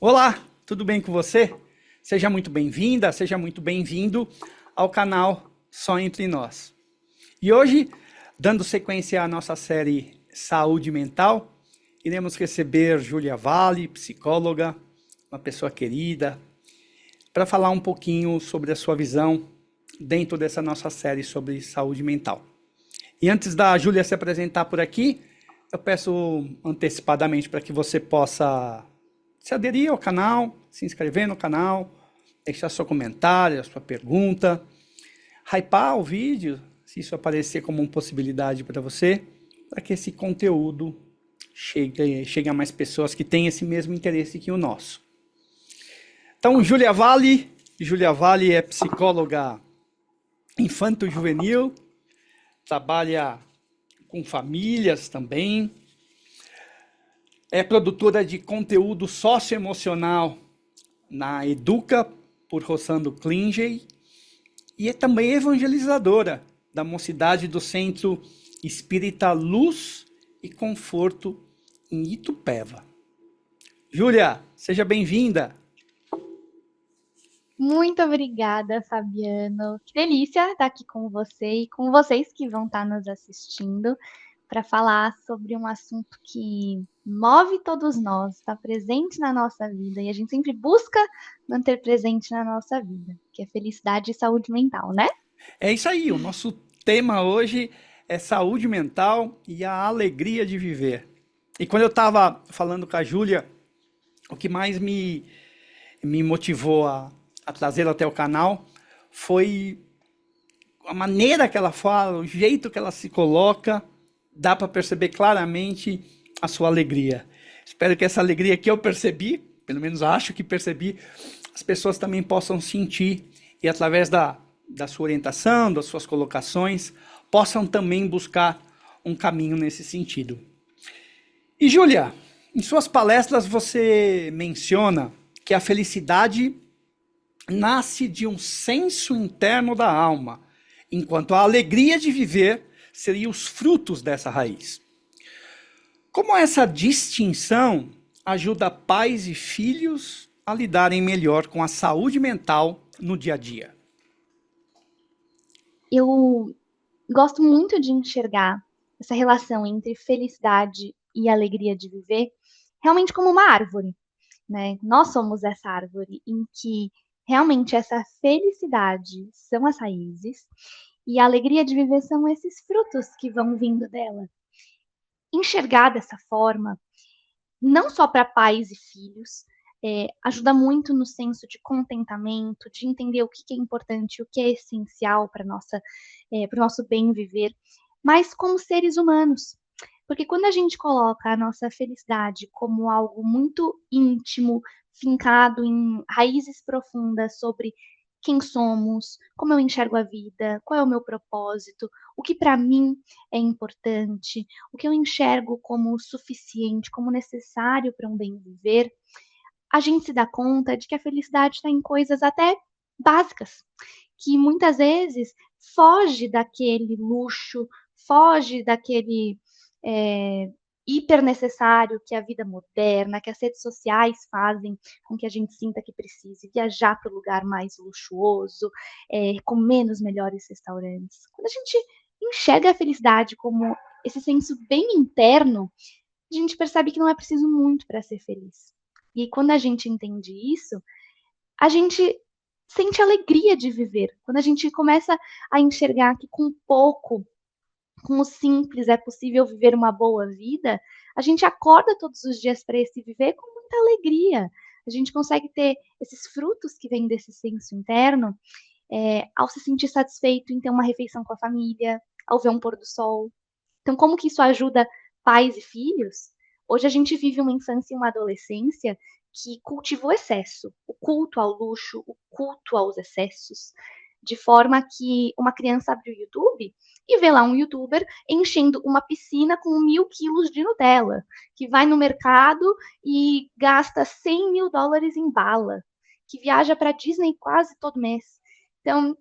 Olá, tudo bem com você? Seja muito bem-vinda, seja muito bem-vindo ao canal Só Entre Nós. E hoje, dando sequência à nossa série Saúde Mental, iremos receber Júlia Vale, psicóloga, uma pessoa querida, para falar um pouquinho sobre a sua visão dentro dessa nossa série sobre saúde mental. E antes da Júlia se apresentar por aqui, eu peço antecipadamente para que você possa se aderir ao canal, se inscrever no canal, deixar seu comentário, sua pergunta, hypar o vídeo, se isso aparecer como uma possibilidade para você, para que esse conteúdo chegue a mais pessoas que têm esse mesmo interesse que o nosso. Então, Júlia Vale é psicóloga infanto-juvenil, trabalha com famílias também, é produtora de conteúdo socioemocional na Educa, por Rossando Klinge, e é também evangelizadora da Mocidade do Centro Espírita Luz e Conforto em Itupeva. Júlia, seja bem-vinda. Muito obrigada, Fabiano. Que delícia estar aqui com você e com vocês que vão estar nos assistindo para falar sobre um assunto que move todos nós, está presente na nossa vida e a gente sempre busca manter presente na nossa vida, que é felicidade e saúde mental, né? É isso aí, o nosso tema hoje é saúde mental e a alegria de viver. E quando eu estava falando com a Júlia, o que mais me motivou a trazê-la até o canal foi a maneira que ela fala, o jeito que ela se coloca, dá para perceber claramente a sua alegria. Espero que essa alegria que eu percebi, pelo menos acho que percebi, as pessoas também possam sentir e através da sua orientação, das suas colocações, possam também buscar um caminho nesse sentido. E Júlia, em suas palestras você menciona que a felicidade nasce de um senso interno da alma, enquanto a alegria de viver seria os frutos dessa raiz. Como essa distinção ajuda pais e filhos a lidarem melhor com a saúde mental no dia a dia? Eu gosto muito de enxergar essa relação entre felicidade e alegria de viver realmente como uma árvore, né? Nós somos essa árvore em que realmente essa felicidade são as raízes e a alegria de viver são esses frutos que vão vindo dela. Enxergar dessa forma, não só para pais e filhos, ajuda muito no senso de contentamento, de entender o que é importante, o que é essencial para o nosso bem viver, mas como seres humanos. Porque quando a gente coloca a nossa felicidade como algo muito íntimo, fincado em raízes profundas sobre quem somos, como eu enxergo a vida, qual é o meu propósito, o que para mim é importante, o que eu enxergo como suficiente, como necessário para um bem viver, a gente se dá conta de que a felicidade está em coisas até básicas, que muitas vezes foge daquele luxo, foge daquele é, hiper necessário que a vida moderna, que as redes sociais fazem com que a gente sinta que precise viajar para o lugar mais luxuoso, comer nos melhores restaurantes. Quando a gente enxerga a felicidade como esse senso bem interno, a gente percebe que não é preciso muito para ser feliz. E quando a gente entende isso, a gente sente alegria de viver. Quando a gente começa a enxergar que com pouco, com o simples, é possível viver uma boa vida, a gente acorda todos os dias para esse viver com muita alegria. A gente consegue ter esses frutos que vêm desse senso interno ao se sentir satisfeito em ter uma refeição com a família, ao ver um pôr do sol. Então, como que isso ajuda pais e filhos? Hoje a gente vive uma infância e uma adolescência que cultiva o excesso, o culto ao luxo, o culto aos excessos, de forma que uma criança abre o YouTube e vê lá um youtuber enchendo uma piscina com 1.000 quilos de Nutella, que vai no mercado e gasta US$ 100.000 em bala, que viaja para Disney quase todo mês. Então,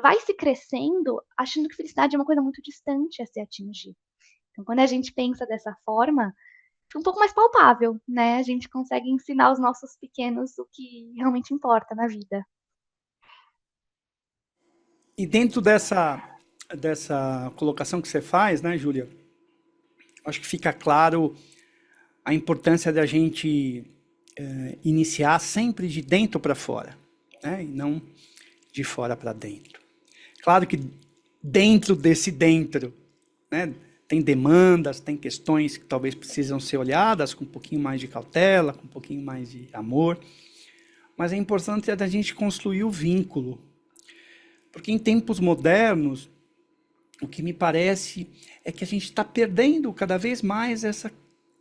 vai se crescendo achando que felicidade é uma coisa muito distante a se atingir. Então, quando a gente pensa dessa forma, um pouco mais palpável, né? A gente consegue ensinar os nossos pequenos o que realmente importa na vida. E dentro dessa colocação que você faz, né, Júlia, acho que fica claro a importância da gente iniciar sempre de dentro para fora, né, e não de fora para dentro. Claro que dentro desse dentro, né, tem demandas, tem questões que talvez precisam ser olhadas com um pouquinho mais de cautela, com um pouquinho mais de amor, mas é importante a gente construir o vínculo, porque em tempos modernos, o que me parece é que a gente está perdendo cada vez mais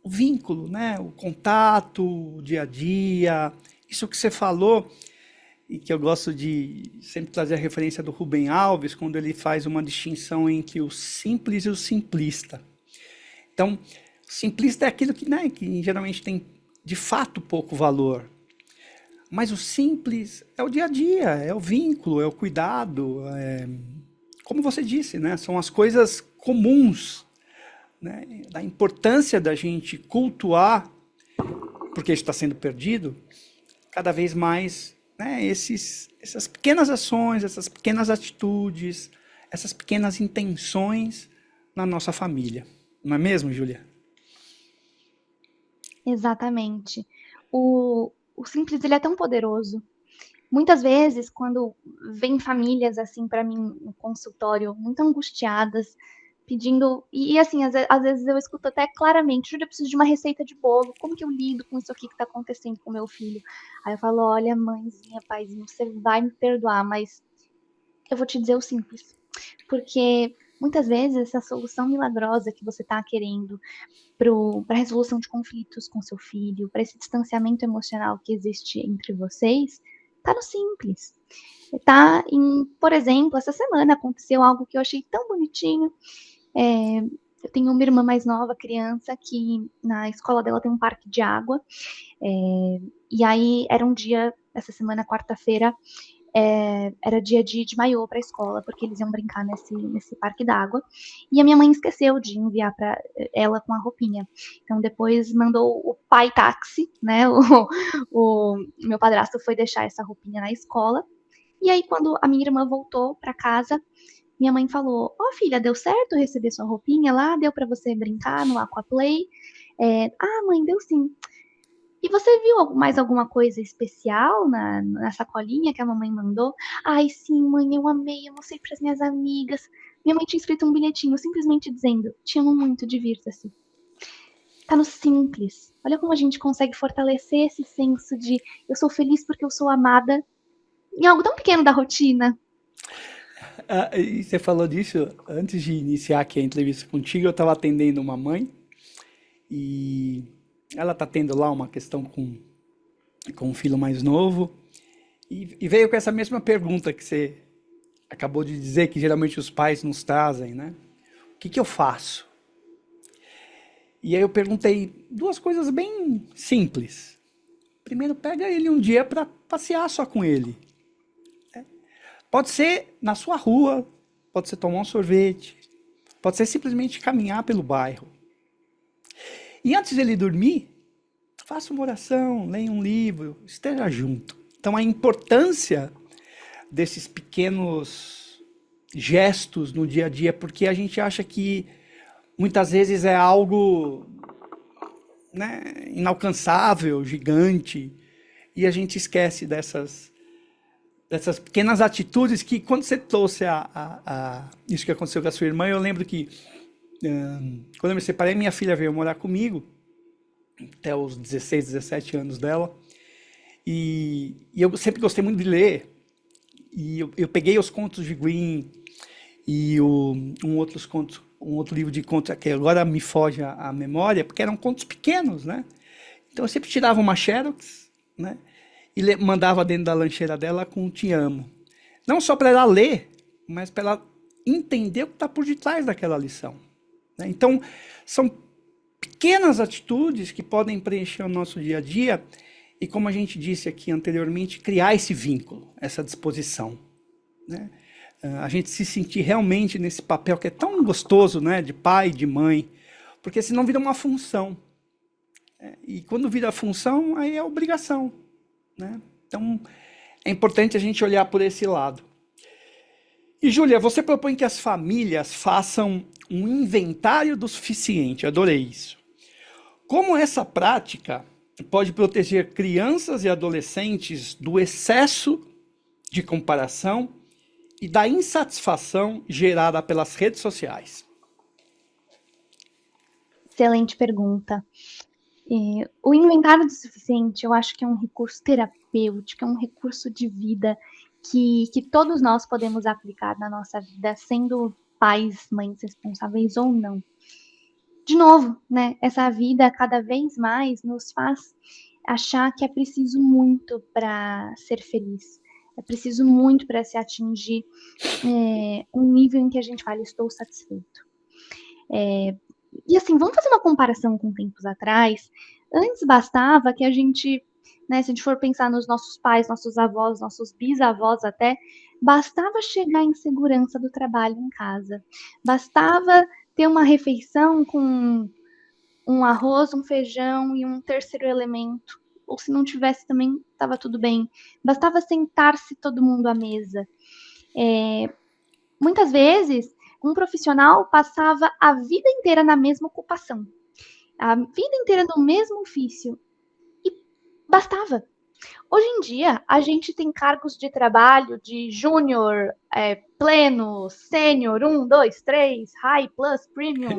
o vínculo, né? O contato, o dia a dia. Isso que você falou, e que eu gosto de sempre trazer a referência do Rubem Alves, quando ele faz uma distinção entre o simples e o simplista. Então, o simplista é aquilo que, né, que geralmente tem de fato pouco valor. Mas o simples é o dia a dia, é o vínculo, é o cuidado, como você disse, né? São as coisas comuns, né? Da importância da gente cultuar, porque está sendo perdido, cada vez mais, né? Essas pequenas ações, essas pequenas atitudes, essas pequenas intenções na nossa família. Não é mesmo, Júlia? Exatamente. O simples, ele é tão poderoso. Muitas vezes, quando vem famílias assim para mim no consultório, muito angustiadas, pedindo. E assim, às vezes eu escuto até claramente: Júlia, eu preciso de uma receita de bolo, como que eu lido com isso aqui que está acontecendo com meu filho? Aí eu falo: olha, mãezinha, paizinho, você vai me perdoar, mas eu vou te dizer o simples. Porque muitas vezes essa solução milagrosa que você está querendo para a resolução de conflitos com seu filho, para esse distanciamento emocional que existe entre vocês, tá no simples. Tá em, por exemplo, essa semana aconteceu algo que eu achei tão bonitinho. Eu tenho uma irmã mais nova, criança, que na escola dela tem um parque de água. E aí era um dia, essa semana, quarta-feira, era dia de maiô para a escola, porque eles iam brincar nesse parque d'água. E a minha mãe esqueceu de enviar para ela com a roupinha. Então depois mandou o pai táxi, né? O meu padrasto foi deixar essa roupinha na escola. E aí, quando a minha irmã voltou para casa, minha mãe falou: Ó, filha, deu certo receber sua roupinha lá? Deu para você brincar no Aquaplay? Ah, mãe, deu sim. E você viu mais alguma coisa especial na sacolinha que a mamãe mandou? Ai, sim, mãe, eu amei, eu mostrei para as minhas amigas. Minha mãe tinha escrito um bilhetinho simplesmente dizendo: Te amo muito, divirta-se. Tá no simples. Olha como a gente consegue fortalecer esse senso de eu sou feliz porque eu sou amada em algo tão pequeno da rotina. E você falou disso antes de iniciar aqui a entrevista contigo. Eu estava atendendo uma mãe e ela está tendo lá uma questão com um filho mais novo e veio com essa mesma pergunta que você acabou de dizer, que geralmente os pais nos trazem, né? O que eu faço? E aí eu perguntei duas coisas bem simples. Primeiro, pega ele um dia para passear só com ele. Pode ser na sua rua, pode ser tomar um sorvete, pode ser simplesmente caminhar pelo bairro. E antes dele dormir, faça uma oração, leia um livro, esteja junto. Então a importância desses pequenos gestos no dia a dia, porque a gente acha que muitas vezes é algo, né, inalcançável, gigante, e a gente esquece dessas pequenas atitudes que, quando você trouxe isso que aconteceu com a sua irmã, eu lembro que quando eu me separei, minha filha veio morar comigo, até os 16, 17 anos dela, e eu sempre gostei muito de ler, e eu peguei os contos de Green e um outro livro de contos que agora me foge a memória, porque eram contos pequenos, né? Então eu sempre tirava uma Xerox, né? E mandava dentro da lancheira dela com Te Amo. Não só para ela ler, mas para ela entender o que está por detrás daquela lição, né? Então, são pequenas atitudes que podem preencher o nosso dia a dia e, como a gente disse aqui anteriormente, criar esse vínculo, essa disposição, né? A gente se sentir realmente nesse papel que é tão gostoso, né, de pai, de mãe, porque senão vira uma função. E quando vira função, aí é obrigação, né? Então, é importante a gente olhar por esse lado. E, Júlia, você propõe que as famílias façam um inventário do suficiente. Adorei isso. Como essa prática pode proteger crianças e adolescentes do excesso de comparação e da insatisfação gerada pelas redes sociais? Excelente pergunta. O inventário do suficiente, eu acho que é um recurso terapêutico, é um recurso de vida que todos nós podemos aplicar na nossa vida, sendo pais, mães responsáveis ou não. De novo, né? Essa vida cada vez mais nos faz achar que é preciso muito para ser feliz. É preciso muito para se atingir um nível em que a gente fala, estou satisfeito. E assim, vamos fazer uma comparação com tempos atrás. Antes bastava que a gente, né, se a gente for pensar nos nossos pais, nossos avós, nossos bisavós até, bastava chegar em segurança do trabalho em casa. Bastava ter uma refeição com um arroz, um feijão e um terceiro elemento. Ou se não tivesse também, estava tudo bem. Bastava sentar-se todo mundo à mesa. Muitas vezes, um profissional passava a vida inteira na mesma ocupação, a vida inteira no mesmo ofício, e bastava. Hoje em dia, a gente tem cargos de trabalho de júnior, pleno, sênior, 1, 2, 3, high, plus, premium,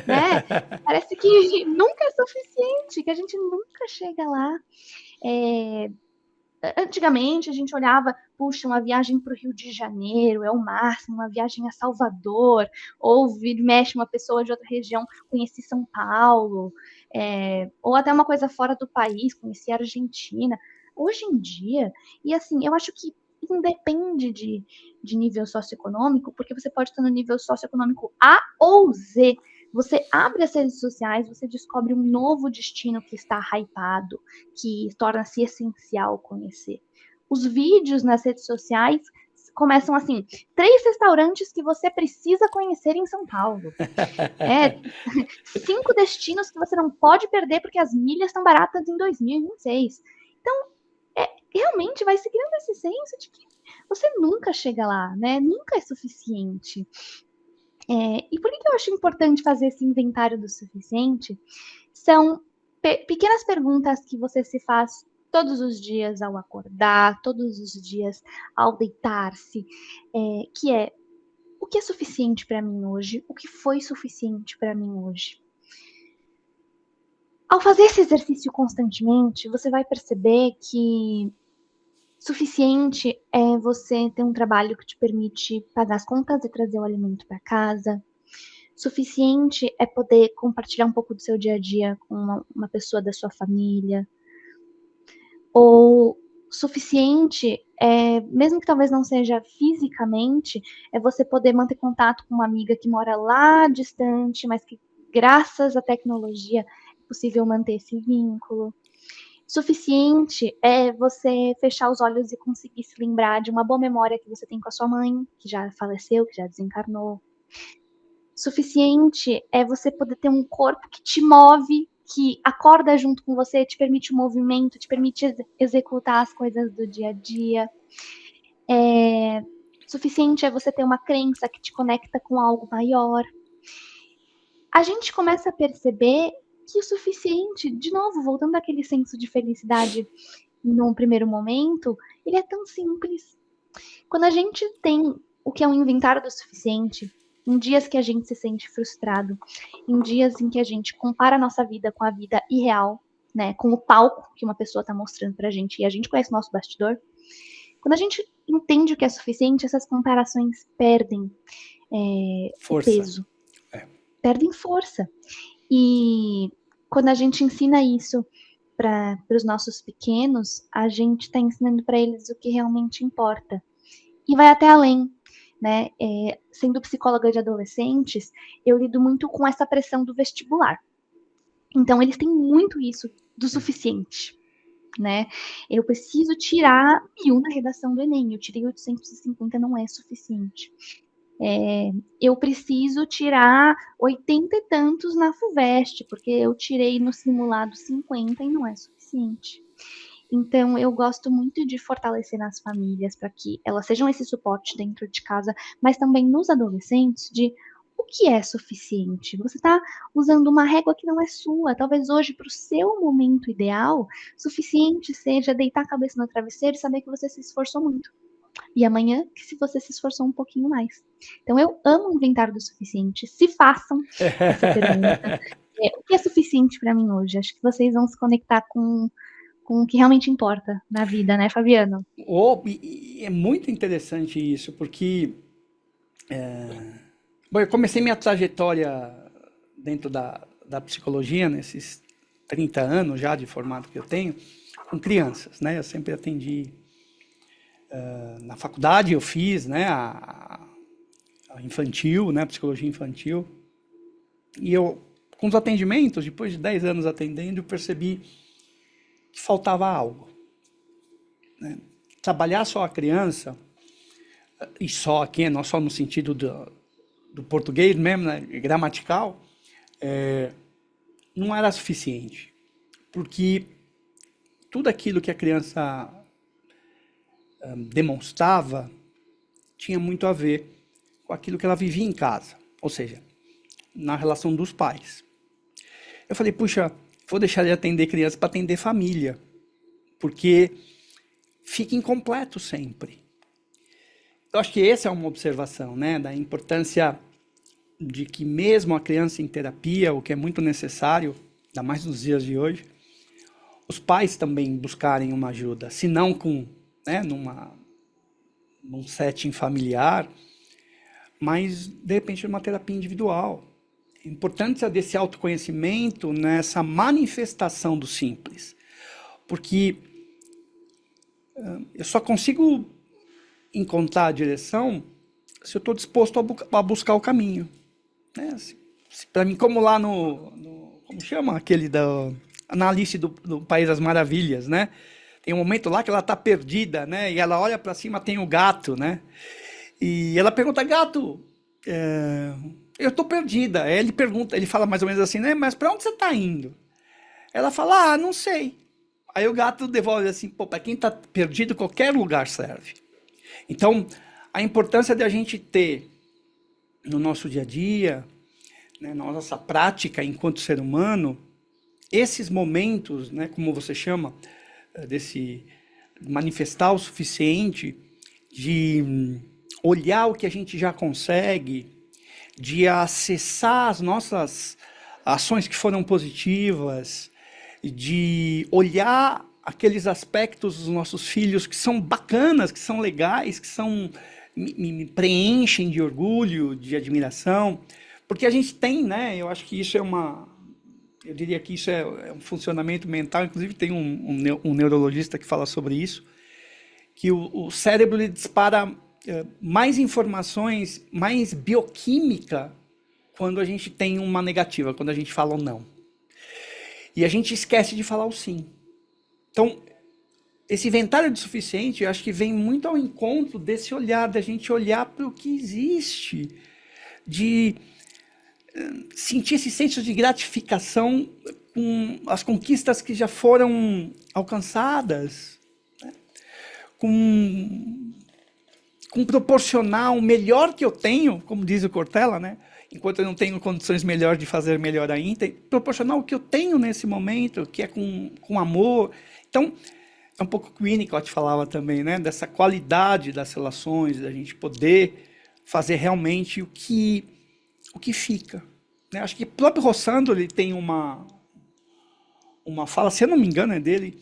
né? Parece que nunca é suficiente, que a gente nunca chega lá. Antigamente a gente olhava, puxa, uma viagem para o Rio de Janeiro é o máximo, uma viagem a Salvador, ou vira e mexe uma pessoa de outra região, conheci São Paulo, ou até uma coisa fora do país, conheci a Argentina. Hoje em dia, e assim, eu acho que independe de nível socioeconômico, porque você pode estar no nível socioeconômico A ou Z. Você abre as redes sociais, você descobre um novo destino que está hypado, que torna-se essencial conhecer. Os vídeos nas redes sociais começam assim: 3 restaurantes que você precisa conhecer em São Paulo. 5 destinos que você não pode perder porque as milhas estão baratas em 2026. Então, realmente vai se criando esse senso de que você nunca chega lá, né? Nunca é suficiente. E por que eu acho importante fazer esse inventário do suficiente? São pequenas perguntas que você se faz todos os dias ao acordar, todos os dias ao deitar-se, que é: o que é suficiente para mim hoje? O que foi suficiente para mim hoje? Ao fazer esse exercício constantemente, você vai perceber que suficiente é você ter um trabalho que te permite pagar as contas e trazer o alimento para casa. Suficiente é poder compartilhar um pouco do seu dia a dia com uma pessoa da sua família. Ou suficiente mesmo que talvez não seja fisicamente, é você poder manter contato com uma amiga que mora lá distante, mas que graças à tecnologia é possível manter esse vínculo. Suficiente é você fechar os olhos e conseguir se lembrar de uma boa memória que você tem com a sua mãe, que já faleceu, que já desencarnou. Suficiente é você poder ter um corpo que te move, que acorda junto com você, te permite o movimento, te permite executar as coisas do dia a dia. Suficiente é você ter uma crença que te conecta com algo maior. A gente começa a perceber que o suficiente, de novo, voltando àquele senso de felicidade num primeiro momento, ele é tão simples. Quando a gente tem o que é um inventário do suficiente, em dias que a gente se sente frustrado, em dias em que a gente compara a nossa vida com a vida irreal, né, com o palco que uma pessoa está mostrando pra gente, e a gente conhece o nosso bastidor, quando a gente entende o que é suficiente, essas comparações perdem o peso, perdem força. E quando a gente ensina isso para os nossos pequenos, a gente está ensinando para eles o que realmente importa. E vai até além, né? Sendo psicóloga de adolescentes, eu lido muito com essa pressão do vestibular. Então, eles têm muito isso do suficiente, né? Eu preciso tirar 1000 na redação do Enem, eu tirei 850, não é suficiente. Eu preciso tirar 80 e tantos na FUVEST, porque eu tirei no simulado 50 e não é suficiente. Então, eu gosto muito de fortalecer nas famílias para que elas sejam esse suporte dentro de casa, mas também nos adolescentes de o que é suficiente. Você está usando uma régua que não é sua. Talvez hoje, para o seu momento ideal, suficiente seja deitar a cabeça no travesseiro e saber que você se esforçou muito. E amanhã, que se você se esforçou um pouquinho mais. Então, eu amo o inventário do suficiente. Se façam essa pergunta. O que é suficiente para mim hoje? Acho que vocês vão se conectar com o que realmente importa na vida, né, Fabiano? E é muito interessante isso, porque bom, eu comecei minha trajetória dentro da psicologia, nesses 30 anos já de formato que eu tenho, com crianças, né? Eu sempre atendi na faculdade, eu fiz, né, a infantil, né, psicologia infantil, e eu, com os atendimentos, depois de 10 anos atendendo, eu percebi que faltava algo, né? Trabalhar só a criança, e só aqui, não só no sentido do português mesmo, né, gramatical, não era suficiente, porque tudo aquilo que a criança demonstrava tinha muito a ver com aquilo que ela vivia em casa, ou seja, na relação dos pais. Eu falei, puxa, vou deixar de atender criança para atender família, porque fica incompleto sempre. Eu acho que essa é uma observação, né, da importância de que mesmo a criança em terapia, o que é muito necessário, ainda mais nos dias de hoje, os pais também buscarem uma ajuda, se não com, né, num setting familiar, mas de repente numa terapia individual. A importância desse autoconhecimento nessa manifestação do simples, porque eu só consigo encontrar a direção se eu estou disposto a buscar o caminho, né? Para mim, como lá como chama aquele na Alice do País das Maravilhas, né? Tem um momento lá que ela está perdida, né? E ela olha para cima, tem o gato, né? E ela pergunta, gato, eu estou perdida. Aí ele pergunta, ele fala mais ou menos assim, né? Mas para onde você está indo? Ela fala, não sei. Aí o gato devolve assim, pô, para quem está perdido, qualquer lugar serve. Então, a importância de a gente ter no nosso dia a dia, né, na nossa prática enquanto ser humano, esses momentos, né, como você chama, desse manifestar o suficiente, de olhar o que a gente já consegue, de acessar as nossas ações que foram positivas, de olhar aqueles aspectos dos nossos filhos que são bacanas, que são legais, que são me preenchem de orgulho, de admiração, porque a gente tem, né? Eu acho que isso é eu diria que isso é um funcionamento mental. Inclusive tem um neurologista que fala sobre isso, que o cérebro ele dispara mais informações, mais bioquímica quando a gente tem uma negativa, quando a gente fala um não. E a gente esquece de falar o sim. Então, esse inventário do suficiente, eu acho que vem muito ao encontro desse olhar, da gente olhar para o que existe, de sentir esse senso de gratificação com as conquistas que já foram alcançadas, né? com proporcionar o melhor que eu tenho, como diz o Cortella, né? Enquanto eu não tenho condições melhores de fazer melhor ainda, proporcionar o que eu tenho nesse momento, que é com amor. Então, é um pouco o que o Winnicott falava também, né? Dessa qualidade das relações, da gente poder fazer realmente o que fica. Né? Acho que o próprio Rossandro ele tem uma fala, se eu não me engano é dele,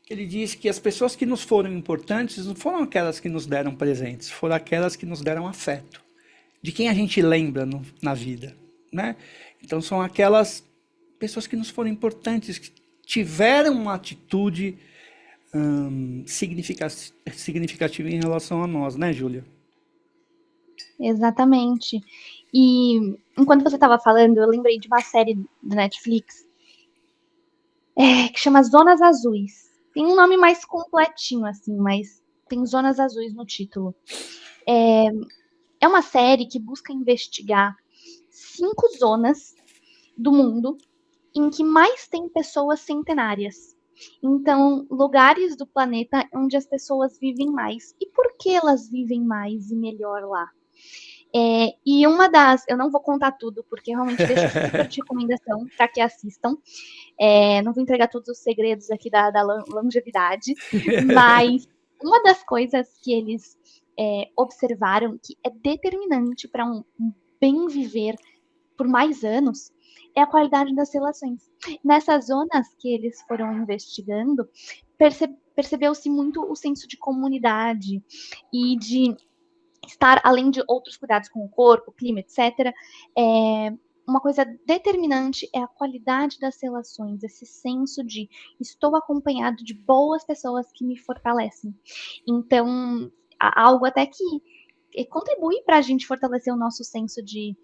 que ele diz que as pessoas que nos foram importantes não foram aquelas que nos deram presentes, foram aquelas que nos deram afeto. De quem a gente lembra na vida, né? Então são aquelas pessoas que nos foram importantes, que tiveram uma atitude significativa em relação a nós, né, Júlia? Exatamente. E enquanto você estava falando, eu lembrei de uma série do Netflix que chama Zonas Azuis. Tem um nome mais completinho, assim, mas tem Zonas Azuis no título. É uma série que busca investigar 5 zonas do mundo em que mais tem pessoas centenárias. Então, lugares do planeta onde as pessoas vivem mais. E por que elas vivem mais e melhor lá? E uma das. Eu não vou contar tudo, porque realmente deixo super de recomendação para que assistam. Não vou entregar todos os segredos aqui da longevidade, mas uma das coisas que eles observaram que é determinante para um bem viver por mais anos é a qualidade das relações. Nessas zonas que eles foram investigando, percebeu-se muito o senso de comunidade e de estar, além de outros cuidados com o corpo, clima, etc., uma coisa determinante é a qualidade das relações, esse senso de estou acompanhado de boas pessoas que me fortalecem. Então, algo até que contribui para a gente fortalecer o nosso senso de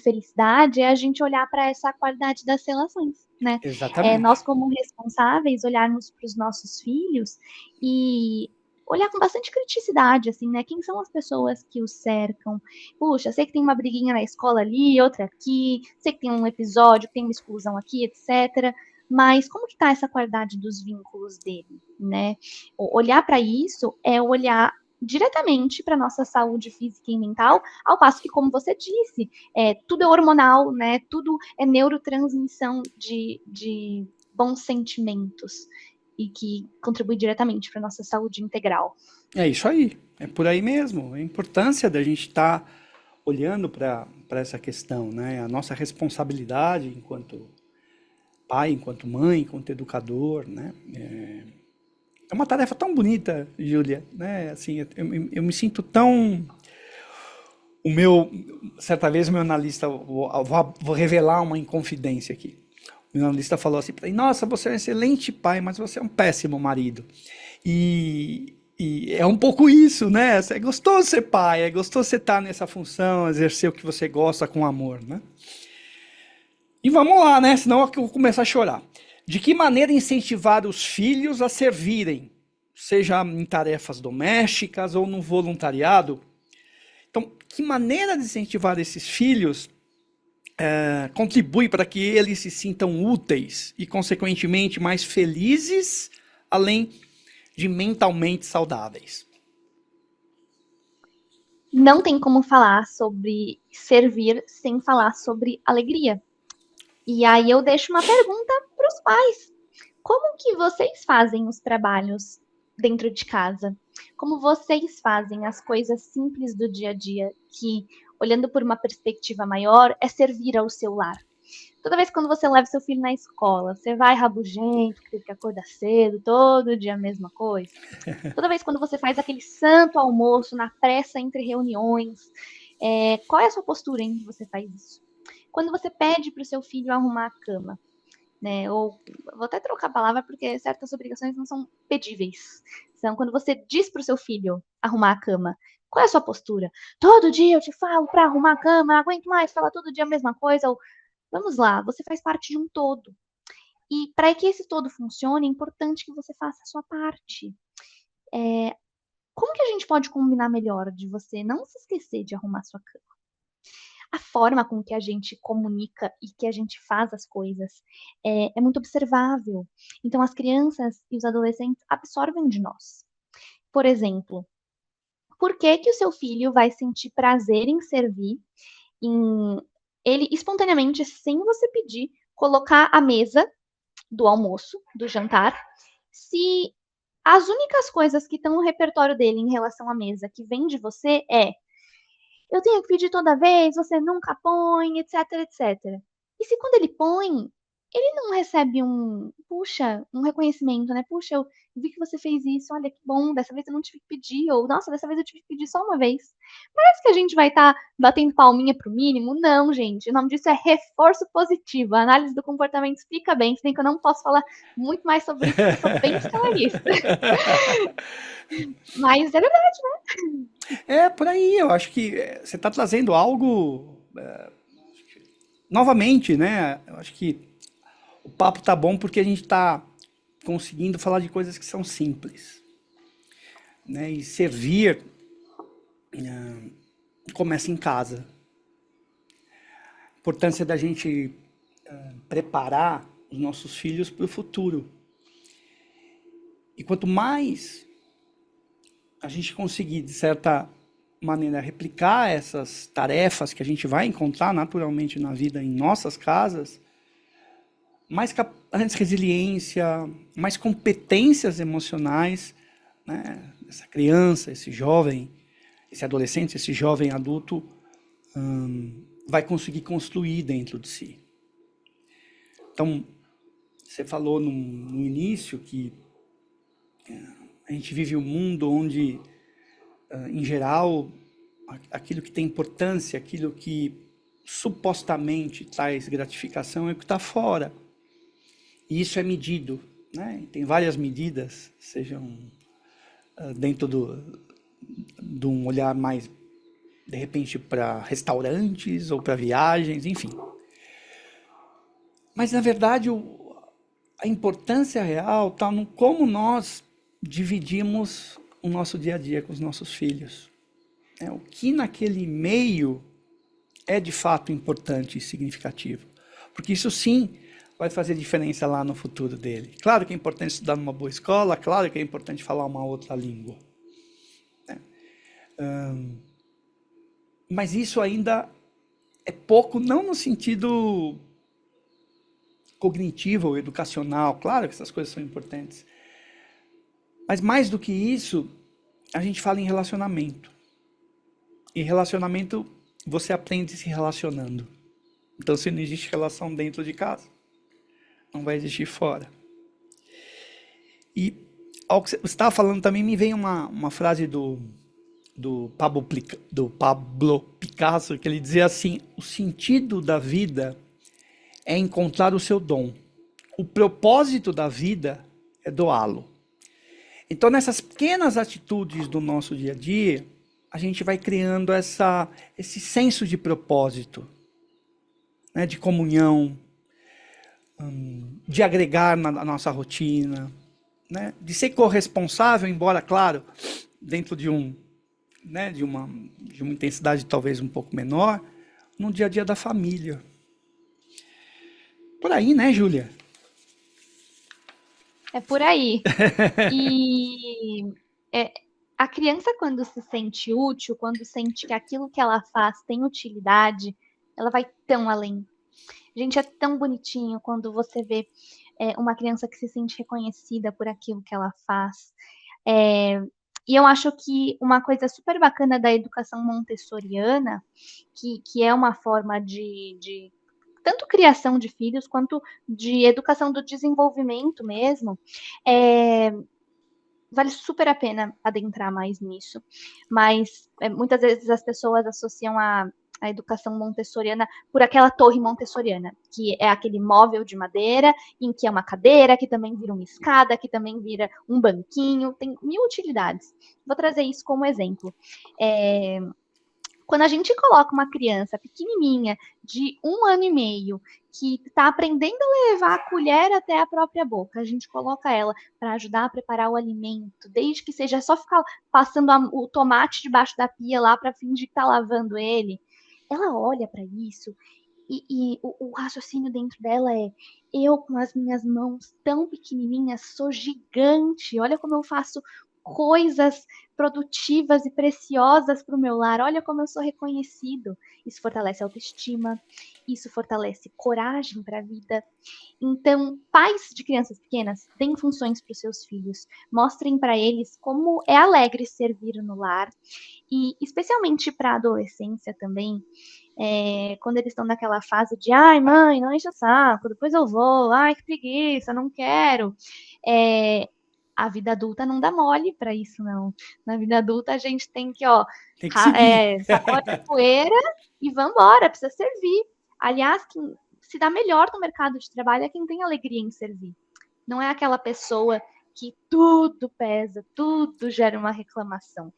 felicidade é a gente olhar para essa qualidade das relações, né? Nós, Exatamente. como responsáveis, olharmos para os nossos filhos e olhar com bastante criticidade, assim, né? Quem são as pessoas que os cercam? Puxa, sei que tem uma briguinha na escola ali, outra aqui, sei que tem um episódio, que tem uma exclusão aqui, etc. Mas como que tá essa qualidade dos vínculos dele, né? Olhar para isso é olhar diretamente para nossa saúde física e mental, ao passo que, como você disse, tudo é hormonal, né? Tudo é neurotransmissão de bons sentimentos e que contribui diretamente para nossa saúde integral. É isso aí, é por aí mesmo. A importância da gente estar olhando para essa questão, né? A nossa responsabilidade enquanto pai, enquanto mãe, enquanto educador, né? É uma tarefa tão bonita, Júlia, né? Assim, eu me sinto tão o meu, certa vez o meu analista, vou revelar uma inconfidência aqui. O meu analista falou assim para mim: Nossa, você é um excelente pai, mas você é um péssimo marido. E é um pouco isso, né? É gostoso ser pai, é gostoso você estar nessa função, exercer o que você gosta com amor, né? E vamos lá, né? Senão eu vou começar a chorar. De que maneira incentivar os filhos a servirem, seja em tarefas domésticas ou no voluntariado? Então, que maneira de incentivar esses filhos contribui para que eles se sintam úteis e, consequentemente, mais felizes, além de mentalmente saudáveis? Não tem como falar sobre servir sem falar sobre alegria. E aí eu deixo uma pergunta para os pais. Como que vocês fazem os trabalhos dentro de casa? Como vocês fazem as coisas simples do dia a dia que, olhando por uma perspectiva maior, é servir ao seu lar? Toda vez quando você leva seu filho na escola, você vai rabugento, que teve que acordar cedo, todo dia a mesma coisa. Toda vez quando você faz aquele santo almoço na pressa entre reuniões, qual é a sua postura em que você faz isso? Quando você pede para o seu filho arrumar a cama, né? Ou vou até trocar a palavra porque certas obrigações não são pedíveis. São quando você diz para o seu filho arrumar a cama. Qual é a sua postura? Todo dia eu te falo para arrumar a cama, não aguento mais falar todo dia a mesma coisa. Ou, vamos lá, você faz parte de um todo. E para que esse todo funcione, é importante que você faça a sua parte. Como que a gente pode combinar melhor de você não se esquecer de arrumar a sua cama? A forma com que a gente comunica e que a gente faz as coisas é muito observável. Então, as crianças e os adolescentes absorvem de nós. Por exemplo, por que que o seu filho vai sentir prazer em servir, em ele espontaneamente, sem você pedir, colocar a mesa do almoço, do jantar, se as únicas coisas que estão no repertório dele em relação à mesa que vem de você eu tenho que pedir toda vez, você nunca põe, etc, etc. E se quando ele põe, ele não recebe um reconhecimento, né? Puxa, eu vi que você fez isso, olha que bom, dessa vez eu não tive que pedir, ou nossa, dessa vez eu tive que pedir só uma vez. Parece que a gente vai estar batendo palminha pro mínimo? Não, gente. O nome disso é reforço positivo. A análise do comportamento explica bem, se bem que eu não posso falar muito mais sobre isso, porque eu sou bem psicanalista. Mas é verdade. É por aí, eu acho que você está trazendo algo novamente, né? Eu acho que o papo tá bom porque a gente está conseguindo falar de coisas que são simples, né? E servir começa em casa. A importância da gente preparar os nossos filhos para o futuro. E quanto mais a gente conseguir, de certa maneira, replicar essas tarefas que a gente vai encontrar naturalmente na vida em nossas casas, mais resiliência, mais competências emocionais, né? Essa criança, esse jovem, esse adolescente, esse jovem adulto vai conseguir construir dentro de si. Então, você falou no início que a gente vive um mundo onde, em geral, aquilo que tem importância, aquilo que supostamente traz gratificação é o que está fora. E isso é medido, né? Tem várias medidas, sejam dentro de um olhar mais, de repente, para restaurantes ou para viagens, enfim. Mas, na verdade, a importância real está no como nós dividimos o nosso dia a dia com os nossos filhos. O que naquele meio é de fato importante e significativo. Porque isso sim vai fazer diferença lá no futuro dele. Claro que é importante estudar numa boa escola, claro que é importante falar uma outra língua. Mas isso ainda é pouco, não no sentido cognitivo ou educacional, claro que essas coisas são importantes. Mas mais do que isso, a gente fala em relacionamento. E relacionamento, você aprende se relacionando. Então, se não existe relação dentro de casa, não vai existir fora. E ao que você estava falando também, me vem uma frase do Pablo Picasso, que ele dizia assim: o sentido da vida é encontrar o seu dom. O propósito da vida é doá-lo. Então, nessas pequenas atitudes do nosso dia a dia, a gente vai criando esse senso de propósito, né, de comunhão, de agregar na nossa rotina, né, de ser corresponsável, embora, claro, dentro de uma intensidade talvez um pouco menor, no dia a dia da família. Por aí, né, Júlia? É por aí. E a criança, quando se sente útil, quando sente que aquilo que ela faz tem utilidade, ela vai tão além. Gente, é tão bonitinho quando você vê uma criança que se sente reconhecida por aquilo que ela faz. E eu acho que uma coisa super bacana da educação montessoriana, que é uma forma de tanto criação de filhos quanto de educação do desenvolvimento mesmo, vale super a pena adentrar mais nisso. Mas muitas vezes as pessoas associam a educação montessoriana por aquela torre montessoriana, que é aquele móvel de madeira, em que é uma cadeira, que também vira uma escada, que também vira um banquinho, tem mil utilidades. Vou trazer isso como exemplo. Quando a gente coloca uma criança pequenininha, de 1 ano e meio, que está aprendendo a levar a colher até a própria boca, a gente coloca ela para ajudar a preparar o alimento, desde que seja só ficar passando o tomate debaixo da pia lá para fingir que está lavando ele. Ela olha para isso e o raciocínio dentro dela é: eu com as minhas mãos tão pequenininhas sou gigante, olha como eu faço coisas produtivas e preciosas para o meu lar, olha como eu sou reconhecido. Isso fortalece a autoestima, isso fortalece coragem para a vida. Então, pais de crianças pequenas, deem funções para os seus filhos, mostrem para eles como é alegre servir no lar, e especialmente para a adolescência também, quando eles estão naquela fase de ai mãe, não enche o saco, depois eu vou, ai que preguiça, não quero. A vida adulta não dá mole para isso, não. Na vida adulta a gente tem que, Tem que seguir. sacode a poeira e vambora, precisa servir. Aliás, quem se dá melhor no mercado de trabalho é quem tem alegria em servir. Não é aquela pessoa que tudo pesa, tudo gera uma reclamação.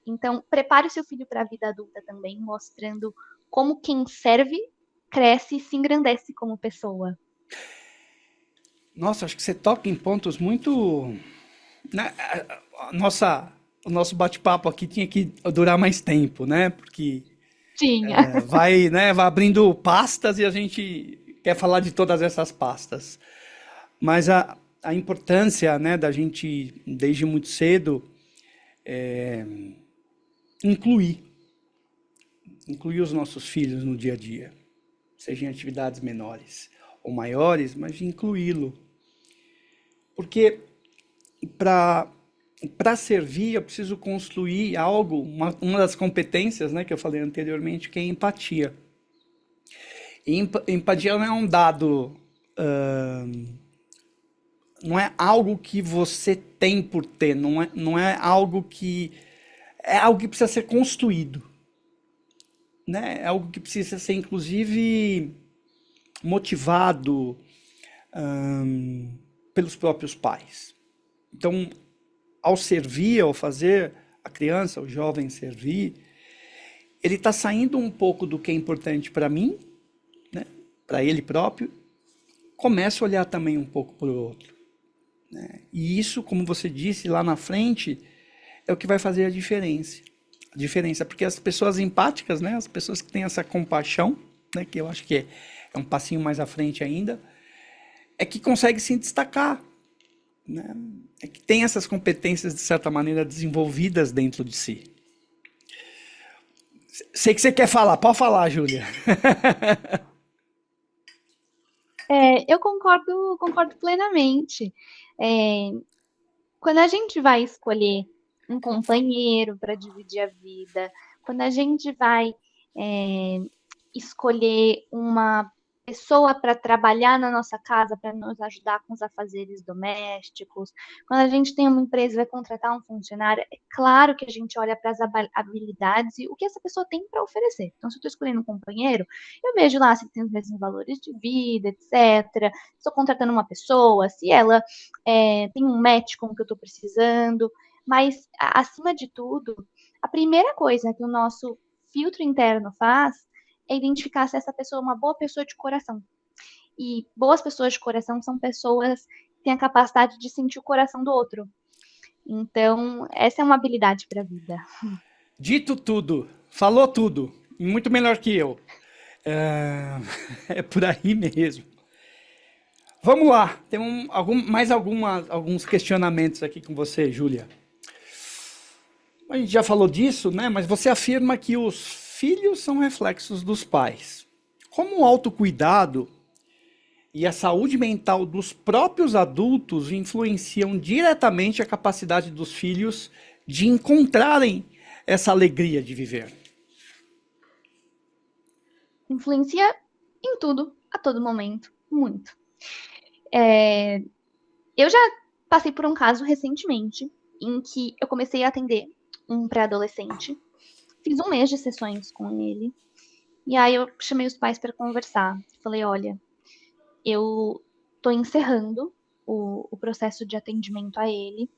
Então, prepare o seu filho para a vida adulta também, mostrando como quem serve cresce e se engrandece como pessoa. Nossa, acho que você toca em pontos muito, né? O nosso bate-papo aqui tinha que durar mais tempo, né? Porque Tinha. Vai, né, vai abrindo pastas e a gente quer falar de todas essas pastas. Mas a importância, né, da gente, desde muito cedo, incluir, incluir os nossos filhos no dia a dia, seja em atividades menores ou maiores, mas de incluí-lo. Porque para servir, eu preciso construir algo, uma das competências, né, que eu falei anteriormente, que é empatia. E empatia não é um dado, não é algo que você tem por ter, não é algo que. É algo que precisa ser construído. Né? É algo que precisa ser, inclusive, motivado pelos próprios pais. Então, ao servir, ao fazer a criança, o jovem servir, ele está saindo um pouco do que é importante para mim, né? Para ele próprio, começa a olhar também um pouco para o outro. Né? E isso, como você disse lá na frente, é o que vai fazer a diferença. A diferença, porque as pessoas empáticas, né? As pessoas que têm essa compaixão, né? Que eu acho que é um passinho mais à frente ainda, é que consegue se destacar. Né? É que tem essas competências, de certa maneira, desenvolvidas dentro de si. Sei que você quer falar, pode falar, Júlia. Eu concordo plenamente. É, quando a gente vai escolher um companheiro para dividir a vida, quando a gente vai é, escolher uma pessoa para trabalhar na nossa casa, para nos ajudar com os afazeres domésticos, quando a gente tem uma empresa e vai contratar um funcionário, é claro que a gente olha para as habilidades e o que essa pessoa tem para oferecer. Então, se eu estou escolhendo um companheiro, eu vejo lá se ele tem os mesmos valores de vida, etc. Estou contratando uma pessoa, se ela tem um match com o que eu estou precisando. Mas, acima de tudo, a primeira coisa que o nosso filtro interno faz é identificar se essa pessoa é uma boa pessoa de coração. E boas pessoas de coração são pessoas que têm a capacidade de sentir o coração do outro. Então, essa é uma habilidade para a vida. Dito tudo, falou tudo, muito melhor que eu. É, é por aí mesmo. Vamos lá, tem alguns questionamentos aqui com você, Júlia. A gente já falou disso, né? Mas você afirma que os filhos são reflexos dos pais. Como o autocuidado e a saúde mental dos próprios adultos influenciam diretamente a capacidade dos filhos de encontrarem essa alegria de viver? Influencia em tudo, a todo momento, muito. É, eu já passei por um caso recentemente em que eu comecei a atender um pré-adolescente. Fiz um mês de sessões com ele. E aí eu chamei os pais para conversar. Falei, olha, eu estou encerrando o processo de atendimento a ele,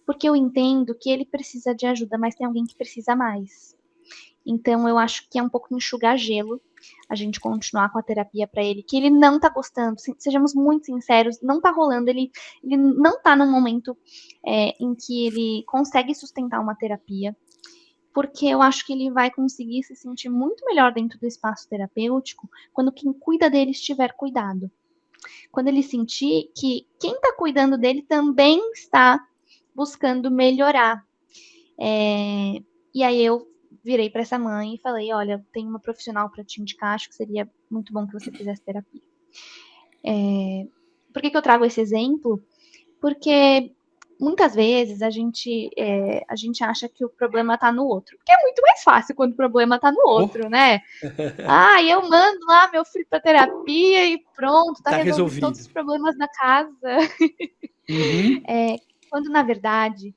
porque eu entendo que ele precisa de ajuda, mas tem alguém que precisa mais. Então eu acho que é um pouco enxugar gelo a gente continuar com a terapia para ele, que ele não tá gostando, sejamos muito sinceros, não tá rolando, ele não tá num momento em que ele consegue sustentar uma terapia, porque eu acho que ele vai conseguir se sentir muito melhor dentro do espaço terapêutico quando quem cuida dele estiver cuidado. Quando ele sentir que quem está cuidando dele também está buscando melhorar. E aí eu virei para essa mãe e falei: olha, tem uma profissional para te indicar, acho que seria muito bom que você fizesse terapia. Por que eu trago esse exemplo? Porque muitas vezes a gente acha que o problema está no outro. Porque é muito mais fácil quando o problema está no Oh, outro, né? Ah, eu mando lá meu filho para terapia e pronto, tá tá resolvido todos resolvido. os problemas da casa. Uhum. Quando, na verdade,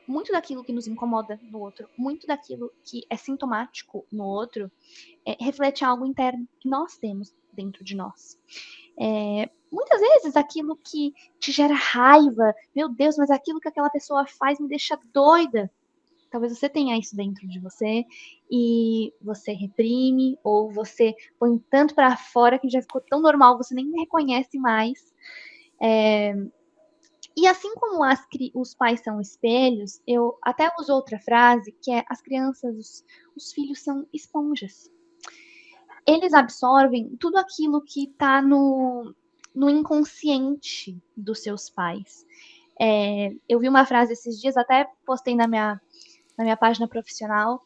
muito daquilo que nos incomoda no outro, muito daquilo que é sintomático no outro, reflete algo interno que nós temos dentro de nós. Muitas vezes aquilo que te gera raiva, meu Deus, mas aquilo que aquela pessoa faz me deixa doida. Talvez você tenha isso dentro de você e você reprime ou você põe tanto para fora que já ficou tão normal, você nem reconhece mais. E assim como os pais são espelhos, eu até uso outra frase, que é as crianças, os filhos são esponjas. Eles absorvem tudo aquilo que está no inconsciente dos seus pais. Eu vi uma frase esses dias, até postei na minha página profissional,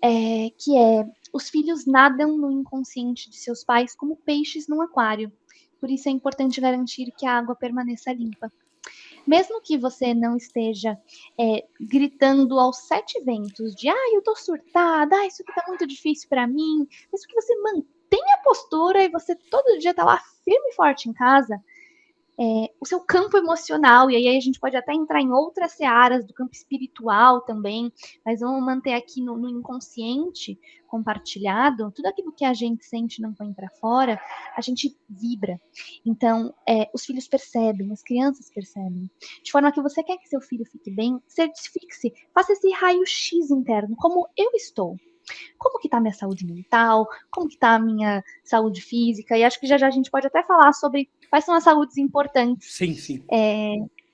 que é: os filhos nadam no inconsciente de seus pais como peixes num aquário. Por isso é importante garantir que a água permaneça limpa. Mesmo que você não esteja gritando aos sete ventos de eu tô surtada, isso aqui tá muito difícil para mim, mesmo que você mantenha a postura e você todo dia tá lá firme e forte em casa, o seu campo emocional, e aí a gente pode até entrar em outras searas do campo espiritual também, mas vamos manter aqui no inconsciente compartilhado, tudo aquilo que a gente sente e não põe para fora, a gente vibra. Então, os filhos percebem, as crianças percebem. De forma que você quer que seu filho fique bem, certifique-se, faça esse raio-x interno, como eu estou. Como que tá a minha saúde mental, como que tá a minha saúde física, e acho que já já a gente pode até falar sobre quais são as saúdes importantes Sim, sim.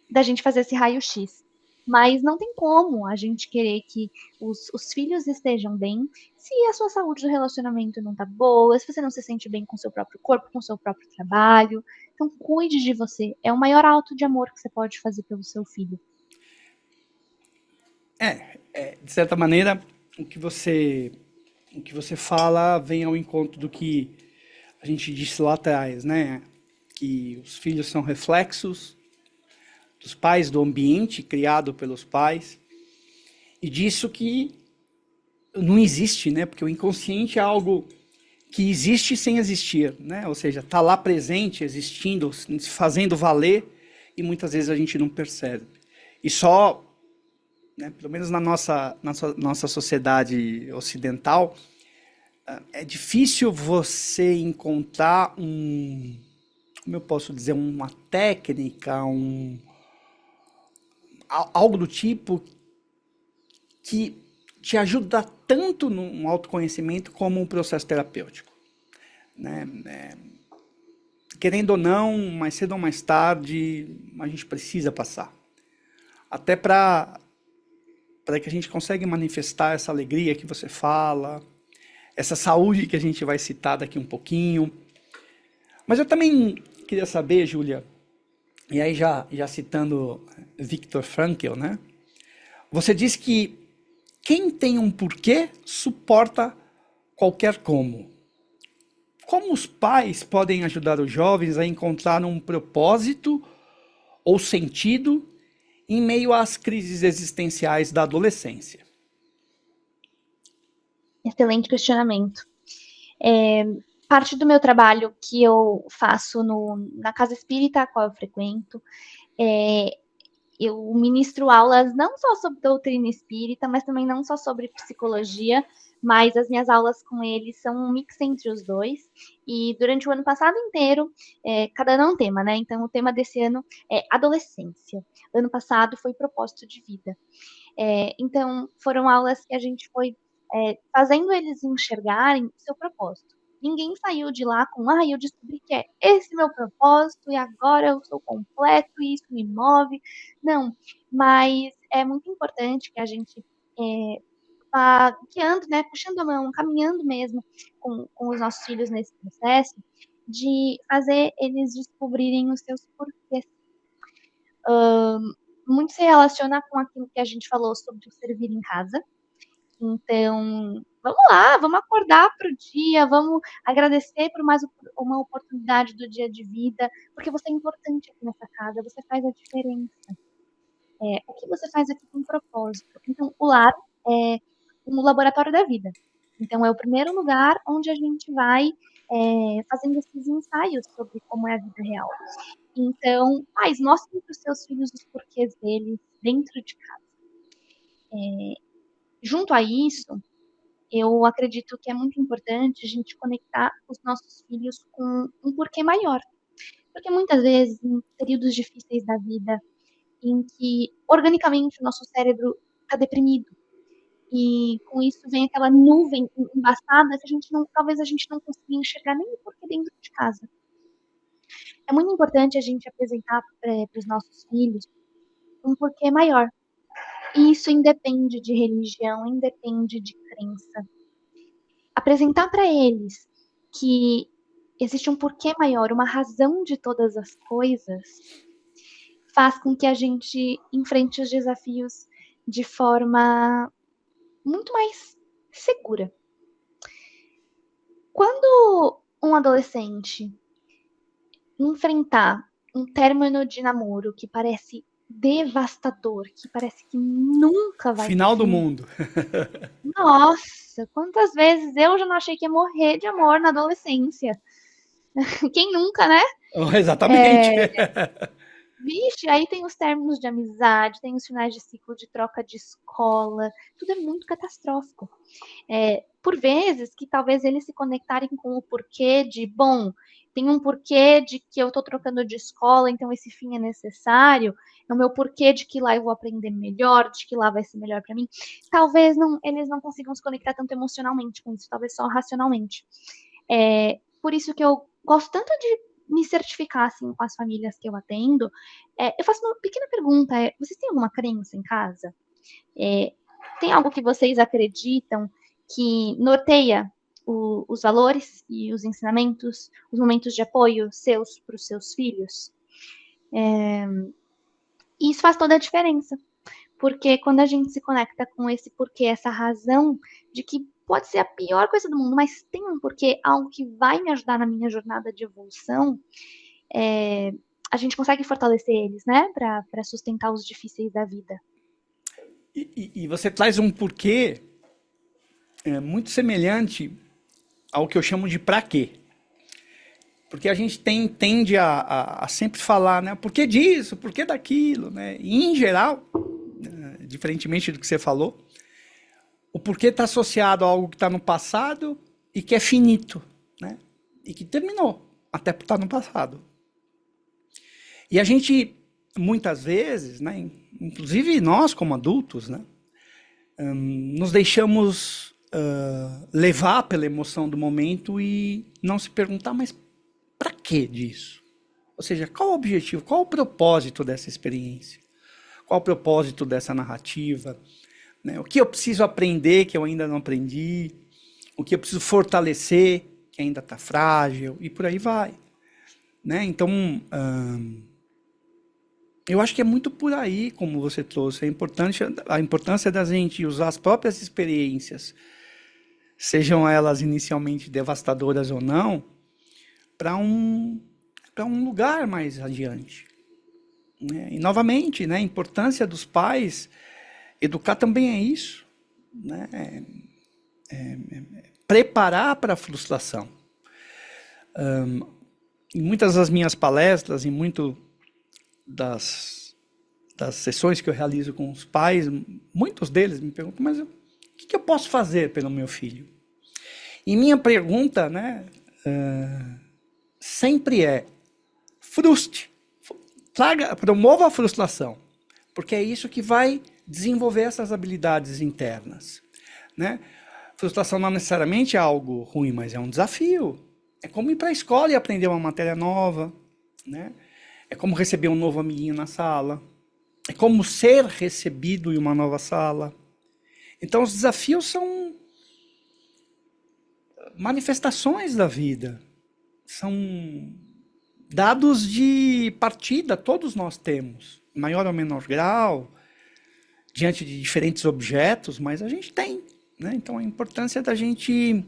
da gente fazer esse raio-x. Mas não tem como a gente querer que os filhos estejam bem se a sua saúde do relacionamento não tá boa, se você não se sente bem com o seu próprio corpo, com o seu próprio trabalho. Então, cuide de você. É o maior ato de amor que você pode fazer pelo seu filho. De certa maneira, o que você fala vem ao encontro do que a gente disse lá atrás, né? Que os filhos são reflexos dos pais, do ambiente criado pelos pais, e disso que não existe, né? Porque o inconsciente é algo que existe sem existir, né? Ou seja, está lá presente, existindo, se fazendo valer, e muitas vezes a gente não percebe. E só, né, pelo menos na nossa sociedade ocidental, é difícil você encontrar como eu posso dizer, uma técnica, algo do tipo que te ajuda tanto no autoconhecimento como um processo terapêutico, né? Querendo ou não, mais cedo ou mais tarde, a gente precisa passar. Até para que a gente consiga manifestar essa alegria que você fala, essa saúde que a gente vai citar daqui um pouquinho. Mas eu também queria saber, Júlia, e aí já citando Viktor Frankl, né? Você diz que quem tem um porquê suporta qualquer como. Como os pais podem ajudar os jovens a encontrar um propósito ou sentido em meio às crises existenciais da adolescência? Excelente questionamento. Parte do meu trabalho que eu faço na casa espírita a qual eu frequento, eu ministro aulas não só sobre doutrina espírita, mas também não só sobre psicologia, mas as minhas aulas com eles são um mix entre os dois. E durante o ano passado inteiro, cada ano é um tema, né? Então, o tema desse ano é adolescência. Ano passado foi propósito de vida. Então, foram aulas que a gente foi fazendo eles enxergarem o seu propósito. Ninguém saiu de lá com, eu descobri que é esse meu propósito e agora eu sou completo e isso me move. Não, mas é muito importante que a gente vá guiando, né, puxando a mão, caminhando mesmo com os nossos filhos nesse processo de fazer eles descobrirem os seus porquês. Muito se relaciona com aquilo que a gente falou sobre o servir em casa. Então, vamos lá, vamos acordar para o dia, vamos agradecer por mais uma oportunidade do dia de vida, porque você é importante aqui nessa casa, você faz a diferença. O que você faz aqui tem propósito. Então, o lar é um laboratório da vida. Então, é o primeiro lugar onde a gente vai fazendo esses ensaios sobre como é a vida real. Então, pais, mostrem para os seus filhos os porquês deles dentro de casa. Junto a isso, eu acredito que é muito importante a gente conectar os nossos filhos com um porquê maior. Porque muitas vezes, em períodos difíceis da vida, em que organicamente o nosso cérebro está deprimido, e com isso vem aquela nuvem embaçada que talvez a gente não consiga enxergar nem o porquê dentro de casa. É muito importante a gente apresentar para os nossos filhos um porquê maior. E isso independe de religião, independe de crença. Apresentar para eles que existe um porquê maior, uma razão de todas as coisas, faz com que a gente enfrente os desafios de forma muito mais segura. Quando um adolescente enfrentar um término de namoro que parece devastador, que parece que nunca vai ter Final do fim, mundo. nossa, quantas vezes eu já não achei que ia morrer de amor na adolescência. Quem nunca, né? Oh, exatamente. Vixe, aí tem os términos de amizade, tem os finais de ciclo de troca de escola, tudo é muito catastrófico. Por vezes que talvez eles se conectarem com o porquê de, bom, tem um porquê de que eu estou trocando de escola, então esse fim é necessário, é o meu porquê de que lá eu vou aprender melhor, de que lá vai ser melhor para mim. Talvez eles não consigam se conectar tanto emocionalmente com isso, talvez só racionalmente. Por isso que eu gosto tanto de me certificar assim, com as famílias que eu atendo. Eu faço uma pequena pergunta: vocês têm alguma crença em casa? Tem algo que vocês acreditam que norteia os valores e os ensinamentos, os momentos de apoio seus para os seus filhos? E isso faz toda a diferença, porque quando a gente se conecta com esse porquê, essa razão de que pode ser a pior coisa do mundo, mas tem um porquê, algo que vai me ajudar na minha jornada de evolução, a gente consegue fortalecer eles, né, para sustentar os difíceis da vida. E você traz um porquê muito semelhante ao que eu chamo de pra quê. Porque a gente tende a sempre falar, né? Por que disso? Por que daquilo? Né? E, em geral, diferentemente do que você falou, o porquê está associado a algo que está no passado e que é finito, né? E que terminou, até por estar no passado. E a gente, muitas vezes, né? Inclusive nós como adultos, né? Nos deixamos levar pela emoção do momento e não se perguntar, mas para que disso? Ou seja, qual o objetivo, qual o propósito dessa experiência? Qual o propósito dessa narrativa? Né? O que eu preciso aprender que eu ainda não aprendi? O que eu preciso fortalecer que ainda está frágil? E por aí vai. Né? Então, eu acho que é muito por aí, como você trouxe, a importância da gente usar as próprias experiências, sejam elas inicialmente devastadoras ou não, para um lugar mais adiante. Né? E, novamente, né, a importância dos pais, educar também é isso. Né? Preparar para a frustração. Em muitas das minhas palestras, em muito das sessões que eu realizo com os pais, muitos deles me perguntam, mas o que eu posso fazer pelo meu filho? E minha pergunta, né, sempre é, frustre, promova a frustração, porque é isso que vai desenvolver essas habilidades internas. Né? Frustração não necessariamente é algo ruim, mas é um desafio. É como ir para a escola e aprender uma matéria nova. Né? É como receber um novo amiguinho na sala. É como ser recebido em uma nova sala. Então, os desafios são manifestações da vida. São dados de partida, todos nós temos, em maior ou menor grau, diante de diferentes objetos, mas a gente tem. Né? Então, a importância da gente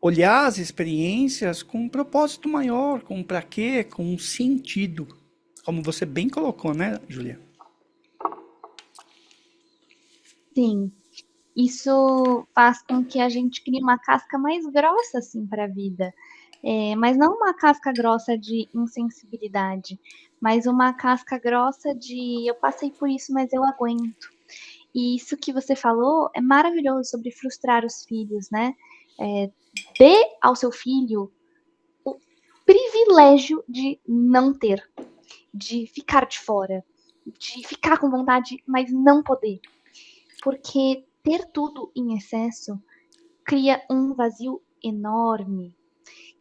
olhar as experiências com um propósito maior, com um para quê, com um sentido. Como você bem colocou, né, Julia? Sim, isso faz com que a gente crie uma casca mais grossa assim para a vida. Mas não uma casca grossa de insensibilidade, mas uma casca grossa de eu passei por isso, mas eu aguento. E isso que você falou é maravilhoso sobre frustrar os filhos, né? Dê ao seu filho o privilégio de não ter, de ficar de fora, de ficar com vontade, mas não poder. Porque ter tudo em excesso cria um vazio enorme,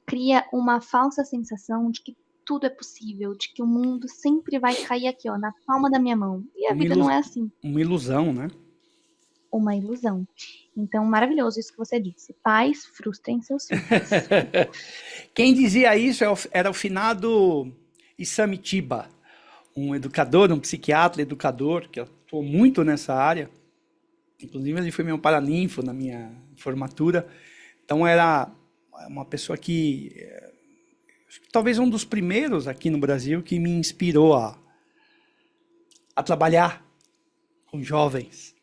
cria uma falsa sensação de que tudo é possível, de que o mundo sempre vai cair aqui, ó, na palma da minha mão. E a Uma, vida não é assim, uma ilusão, né? uma ilusão. Então, maravilhoso isso que você disse. Pais, frustrem seus filhos. Quem dizia isso era o finado Isamitiba, um educador, um psiquiatra educador, que atuou muito nessa área. Inclusive, ele foi meu paraninfo na minha formatura. Então, era uma pessoa que, talvez um dos primeiros aqui no Brasil, que me inspirou a trabalhar com jovens.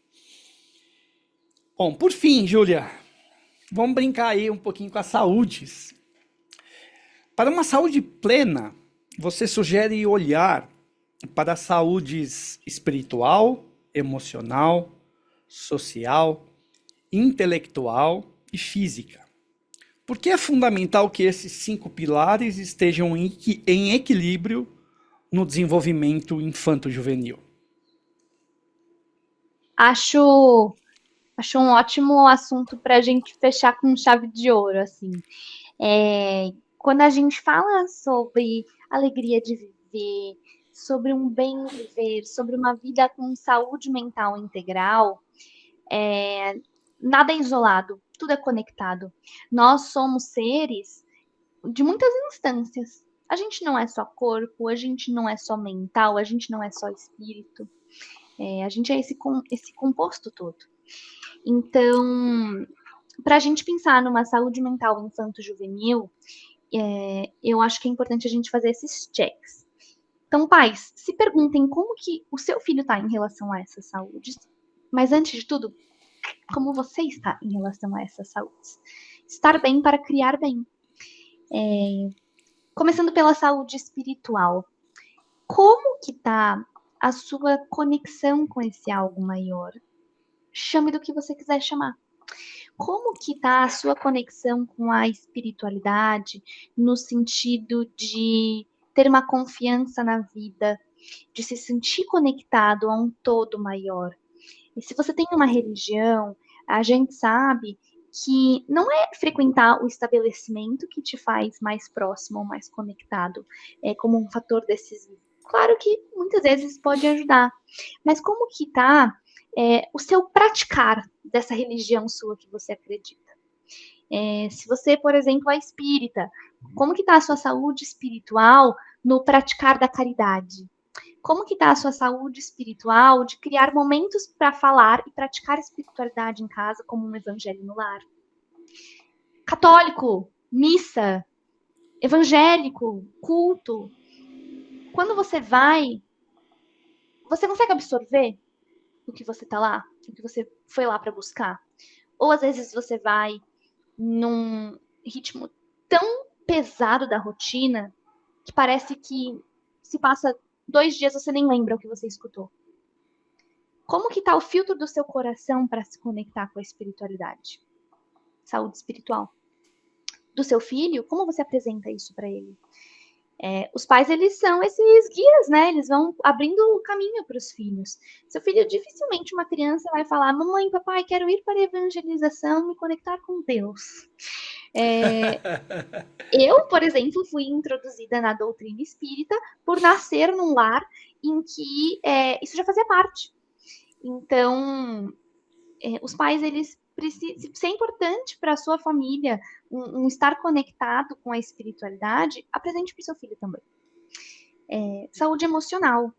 Bom, por fim, Júlia, vamos brincar aí um pouquinho com as saúdes. Para uma saúde plena, você sugere olhar para a saúde espiritual, emocional, social, intelectual e física. Por que é fundamental que esses 5 pilares estejam em equilíbrio no desenvolvimento infanto-juvenil? Acho um ótimo assunto para a gente fechar com chave de ouro, assim. Quando a gente fala sobre alegria de viver, sobre um bem viver, sobre uma vida com saúde mental integral, nada é isolado, tudo é conectado. Nós somos seres de muitas instâncias. A gente não é só corpo, a gente não é só mental, a gente não é só espírito. A gente é esse composto todo. Então, para a gente pensar numa saúde mental infanto-juvenil, eu acho que é importante a gente fazer esses checks. Então, pais, se perguntem como que o seu filho está em relação a essas saúdes. Mas antes de tudo, como você está em relação a essas saúdes? Estar bem para criar bem. Começando pela saúde espiritual. Como que está a sua conexão com esse algo maior? Chame do que você quiser chamar. Como que está a sua conexão com a espiritualidade, no sentido de ter uma confiança na vida, de se sentir conectado a um todo maior? E se você tem uma religião, a gente sabe que não é frequentar o estabelecimento que te faz mais próximo ou mais conectado, como um fator decisivo. Claro que muitas vezes pode ajudar, mas como que está o seu praticar dessa religião sua que você acredita? Se você, por exemplo, é espírita, como que está a sua saúde espiritual no praticar da caridade? Como que está a sua saúde espiritual de criar momentos para falar e praticar espiritualidade em casa, como um evangelho no lar? Católico, missa, evangélico, culto. Quando você vai, você consegue absorver o que você está lá, o que você foi lá para buscar? Ou às vezes você vai num ritmo tão pesado da rotina que parece que se passa 2 dias você nem lembra o que você escutou. Como que tá o filtro do seu coração para se conectar com a espiritualidade? Saúde espiritual. Do seu filho, como você apresenta isso para ele? Os pais, eles são esses guias, né? Eles vão abrindo o caminho para os filhos. Seu filho, dificilmente uma criança vai falar: mamãe, papai, quero ir para a evangelização, me conectar com Deus. Eu, por exemplo, fui introduzida na doutrina espírita por nascer num lar em que isso já fazia parte. Então, os pais, eles precisam, se é importante para a sua família um estar conectado com a espiritualidade, apresente para o seu filho também. Saúde emocional.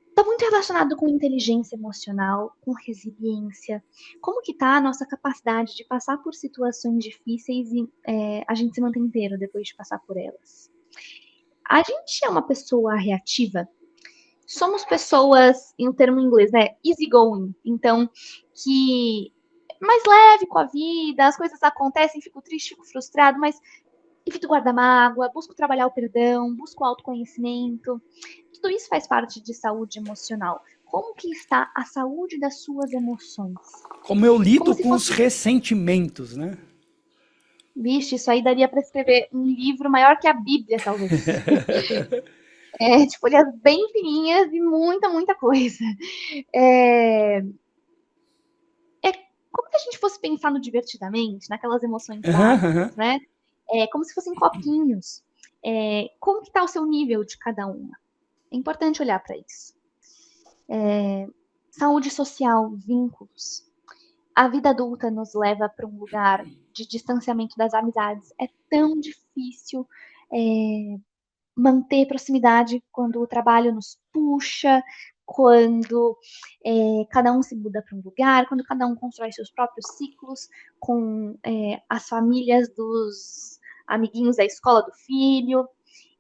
Está muito relacionado com inteligência emocional, com resiliência. Como que está a nossa capacidade de passar por situações difíceis e a gente se manter inteiro depois de passar por elas? A gente é uma pessoa reativa. Somos pessoas, em um termo em inglês, né, easygoing. Então, que mais leve com a vida, as coisas acontecem, fico triste, fico frustrado, mas evito guardar mágoa, busco trabalhar o perdão, busco o autoconhecimento. Tudo isso faz parte de saúde emocional. Como que está a saúde das suas emoções? Como eu lido Como se com os fosse... ressentimentos, né? Vixe, isso aí daria para escrever um livro maior que a Bíblia, talvez. De folhas bem fininhas e muita, muita coisa. Como se a gente fosse pensar no divertidamente, naquelas emoções básicas, né? Como se fossem copinhos. Como que está o seu nível de cada uma? É importante olhar para isso. Saúde social, vínculos. A vida adulta nos leva para um lugar de distanciamento das amizades. É tão difícil manter proximidade quando o trabalho nos puxa, quando cada um se muda para um lugar, quando cada um constrói seus próprios ciclos com as famílias dos amiguinhos da escola do filho.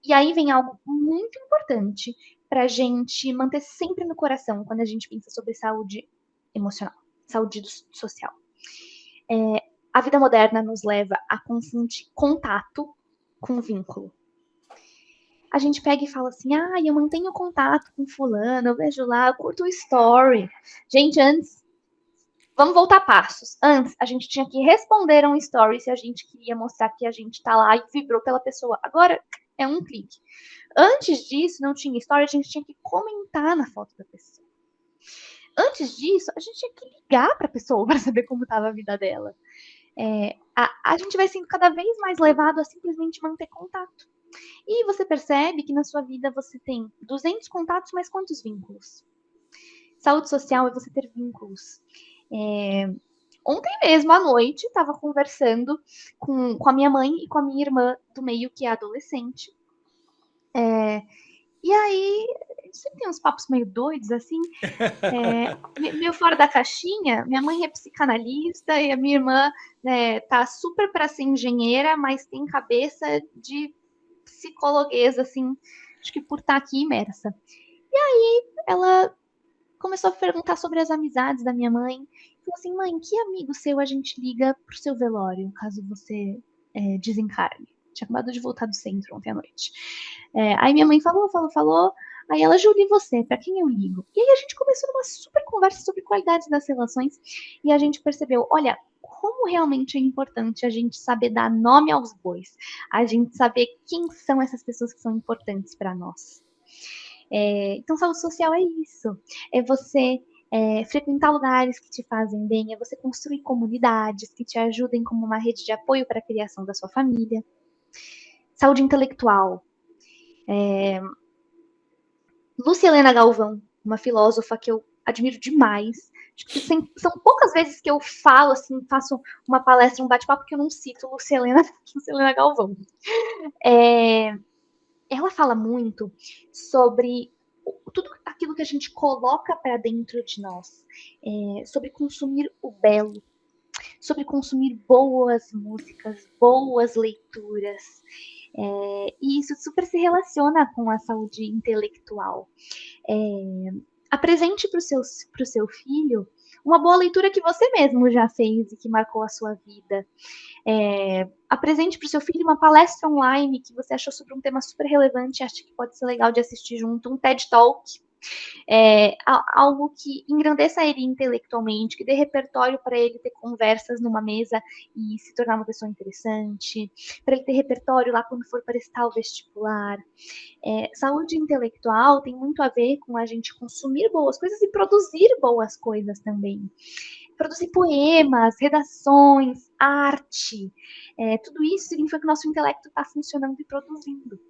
E aí vem algo muito importante para a gente manter sempre no coração quando a gente pensa sobre saúde emocional, saúde social. A vida moderna nos leva a confundir contato com vínculo. A gente pega e fala assim, eu mantenho contato com fulano, eu vejo lá, eu curto o story. Gente, antes, vamos voltar passos. Antes, a gente tinha que responder a um story se a gente queria mostrar que a gente tá lá e vibrou pela pessoa. Agora, é um clique. Antes disso, não tinha story, a gente tinha que comentar na foto da pessoa. Antes disso, a gente tinha que ligar para a pessoa para saber como estava a vida dela. A gente vai sendo cada vez mais levado a simplesmente manter contato. E você percebe que na sua vida você tem 200 contatos, mas quantos vínculos? Saúde social é você ter vínculos. Ontem mesmo, à noite, estava conversando com a minha mãe e com a minha irmã do meio, que é adolescente. E aí, sempre tem uns papos meio doidos, assim, meio fora da caixinha. Minha mãe é psicanalista e a minha irmã tá super para ser engenheira, mas tem cabeça de psicologuesa, assim, acho que por estar aqui imersa. E aí, ela começou a perguntar sobre as amizades da minha mãe. Falou assim, mãe, que amigo seu a gente liga pro seu velório, caso você desencarne? Tinha acabado de voltar do centro ontem à noite. Aí minha mãe falou. Aí ela, Júlia, e você? Pra quem eu ligo? E aí a gente começou uma super conversa sobre qualidades das relações. E a gente percebeu, olha, como realmente é importante a gente saber dar nome aos bois. A gente saber quem são essas pessoas que são importantes para nós. Então, saúde social é isso. É você frequentar lugares que te fazem bem, é você construir comunidades que te ajudem como uma rede de apoio para a criação da sua família. Saúde intelectual. Lúcia Helena Galvão, uma filósofa que eu admiro demais. Acho que são poucas vezes que eu falo, assim, faço uma palestra, um bate-papo, que eu não cito Lúcia Helena Galvão. Ela fala muito sobre tudo aquilo que a gente coloca para dentro de nós, sobre consumir o belo, sobre consumir boas músicas, boas leituras. E isso super se relaciona com a saúde intelectual. Apresente para o seu filho uma boa leitura que você mesmo já fez e que marcou a sua vida. Apresente para o seu filho uma palestra online que você achou sobre um tema super relevante e acha que pode ser legal de assistir junto, um TED Talk. Algo que engrandeça ele intelectualmente, que dê repertório para ele ter conversas numa mesa e se tornar uma pessoa interessante, para ele ter repertório lá quando for prestar o vestibular. Saúde intelectual tem muito a ver com a gente consumir boas coisas e produzir boas coisas também. Produzir poemas, redações, arte. Tudo isso significa que o nosso intelecto está funcionando e produzindo.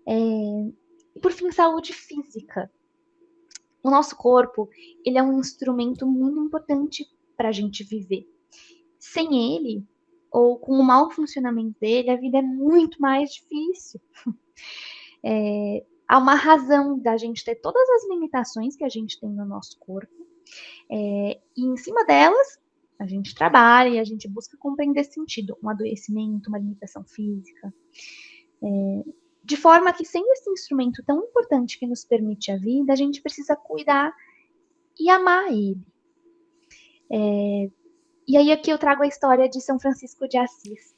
E por fim, saúde física. O nosso corpo, ele é um instrumento muito importante para a gente viver. Sem ele, ou com o mau funcionamento dele, a vida é muito mais difícil. Há uma razão da gente ter todas as limitações que a gente tem no nosso corpo. E em cima delas, a gente trabalha e a gente busca compreender sentido, um adoecimento, uma limitação física. De forma que, sem esse instrumento tão importante que nos permite a vida, a gente precisa cuidar e amar ele. E aí aqui eu trago a história de São Francisco de Assis,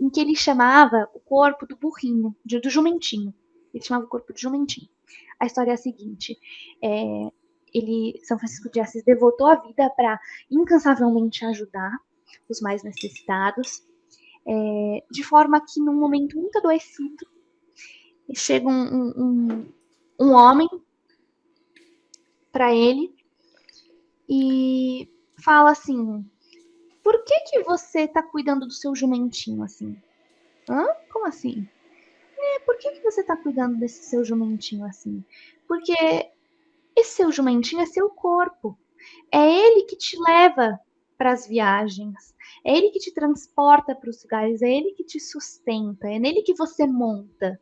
em que ele chamava o corpo do burrinho, do jumentinho. Ele chamava o corpo de jumentinho. A história é a seguinte: São Francisco de Assis devotou a vida para incansavelmente ajudar os mais necessitados, de forma que, num momento muito adoecido, chega um homem para ele e fala assim: por que você tá cuidando do seu jumentinho assim? Hã? Como assim? Por que você está cuidando desse seu jumentinho assim? Porque esse seu jumentinho é seu corpo. É ele que te leva para as viagens. É ele que te transporta para os lugares. É ele que te sustenta. É nele que você monta.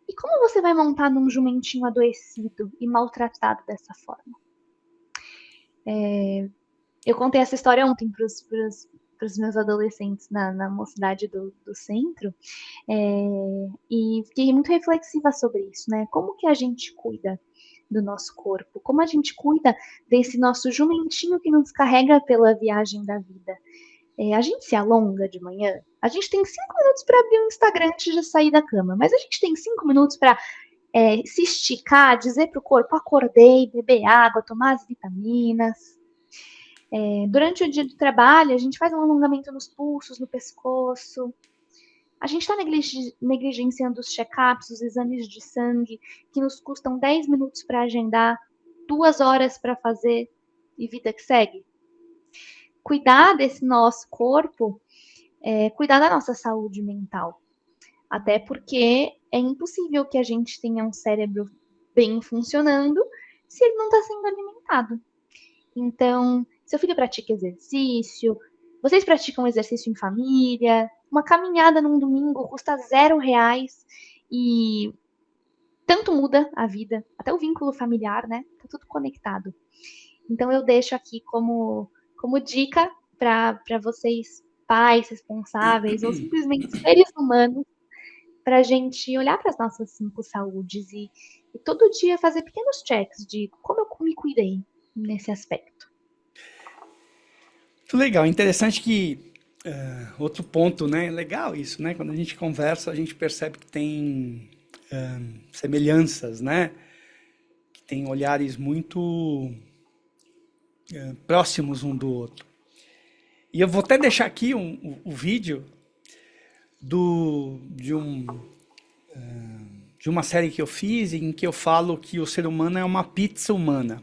E como você vai montar num jumentinho adoecido e maltratado dessa forma? Eu contei essa história ontem para os meus adolescentes na mocidade do centro. E fiquei muito reflexiva sobre isso, né? Como que a gente cuida do nosso corpo? Como a gente cuida desse nosso jumentinho que nos carrega pela viagem da vida? A gente se alonga de manhã? A gente tem 5 minutos para abrir o Instagram antes de sair da cama, mas a gente tem 5 minutos para se esticar, dizer para o corpo, acordei, beber água, tomar as vitaminas. Durante o dia de trabalho, a gente faz um alongamento nos pulsos, no pescoço. A gente está negligenciando os check-ups, os exames de sangue, que nos custam 10 minutos para agendar, 2 horas para fazer e vida que segue. Cuidar desse nosso corpo é cuidar da nossa saúde mental. Até porque é impossível que a gente tenha um cérebro bem funcionando se ele não está sendo alimentado. Então, seu filho pratica exercício, vocês praticam exercício em família, uma caminhada num domingo custa R$ 0 e tanto muda a vida, até o vínculo familiar, né? Tá tudo conectado. Então eu deixo aqui como dica para vocês, pais responsáveis ou simplesmente seres humanos, para a gente olhar para as nossas 5 saúdes e todo dia fazer pequenos checks de como eu me cuidei nesse aspecto. Muito legal, interessante que outro ponto, né? Legal isso, né? Quando a gente conversa, a gente percebe que tem semelhanças, né? Que tem olhares muito próximos um do outro. E eu vou até deixar aqui o vídeo de uma série que eu fiz em que eu falo que o ser humano é uma pizza humana.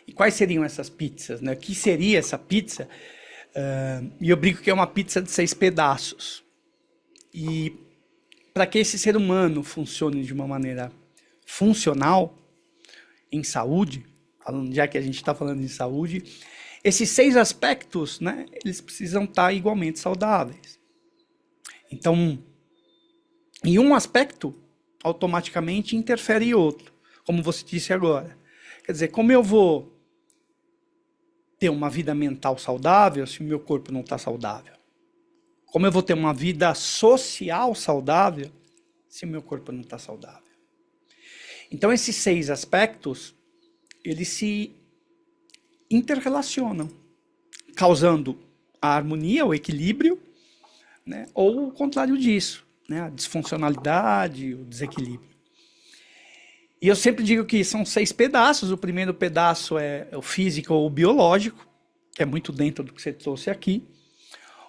E quais seriam essas pizzas, né? O que seria essa pizza? E eu brinco que é uma pizza de 6 pedaços. E para que esse ser humano funcione de uma maneira funcional, em saúde, já que a gente está falando de saúde, esses 6 aspectos, né, eles precisam estar igualmente saudáveis. Então, em um aspecto, automaticamente interfere em outro, como você disse agora. Quer dizer, como eu vou ter uma vida mental saudável se o meu corpo não está saudável? Como eu vou ter uma vida social saudável se o meu corpo não está saudável? Então, esses 6 aspectos, eles se interrelacionam, causando a harmonia, o equilíbrio, né? Ou o contrário disso, né? A disfuncionalidade, o desequilíbrio. E eu sempre digo que são 6 pedaços. O primeiro pedaço é o físico ou o biológico, que é muito dentro do que você trouxe aqui.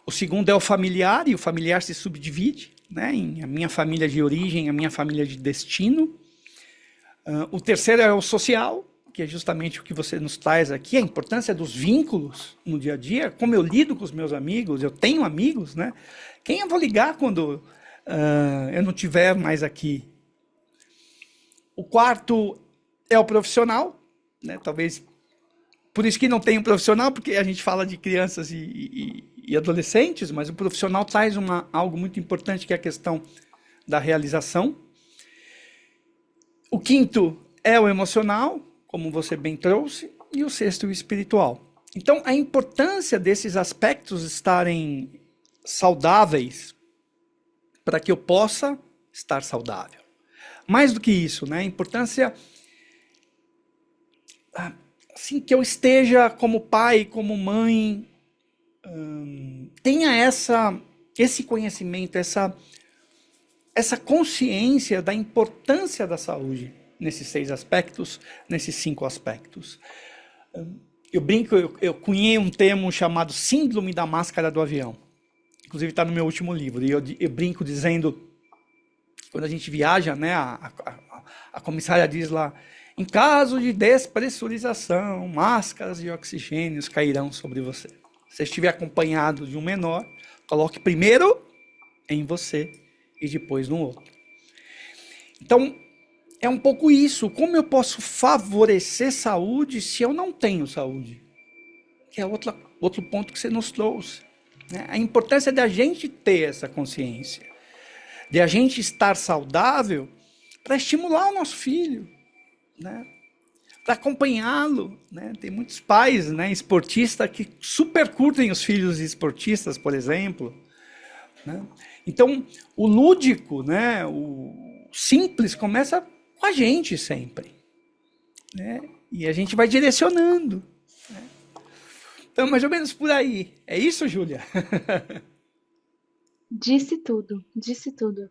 O segundo é o familiar, e o familiar se subdivide, né, em a minha família de origem, a minha família de destino. O terceiro é o social, que é justamente o que você nos traz aqui, a importância dos vínculos no dia a dia, como eu lido com os meus amigos, eu tenho amigos, né? Quem eu vou ligar quando eu não estiver mais aqui? O quarto é o profissional, né? Talvez por isso que não tem um profissional, porque a gente fala de crianças e adolescentes, mas o profissional traz algo muito importante, que é a questão da realização. O quinto é o emocional, como você bem trouxe, e o sexto, o espiritual. Então, a importância desses aspectos estarem saudáveis para que eu possa estar saudável. Mais do que isso, né? A importância assim, que eu esteja como pai, como mãe, tenha esse conhecimento, essa consciência da importância da saúde nesses 6 aspectos, nesses 5 aspectos. Eu brinco, eu cunhei um termo chamado síndrome da máscara do avião. Inclusive está no meu último livro. E eu brinco dizendo, quando a gente viaja, né, a comissária diz lá, em caso de despressurização, máscaras de oxigênio cairão sobre você. Se estiver acompanhado de um menor, coloque primeiro em você e depois no outro. Então, é um pouco isso. Como eu posso favorecer saúde se eu não tenho saúde? Que é outro ponto que você nos trouxe. Né? A importância de a gente ter essa consciência, de a gente estar saudável para estimular o nosso filho, né? Para acompanhá-lo. Né? Tem muitos pais, né, esportistas que super curtem os filhos esportistas, por exemplo. Né? Então, o lúdico, né, o simples, começa com a gente sempre. Né? E a gente vai direcionando. Né? Então, mais ou menos por aí. É isso, Júlia? Disse tudo, disse tudo.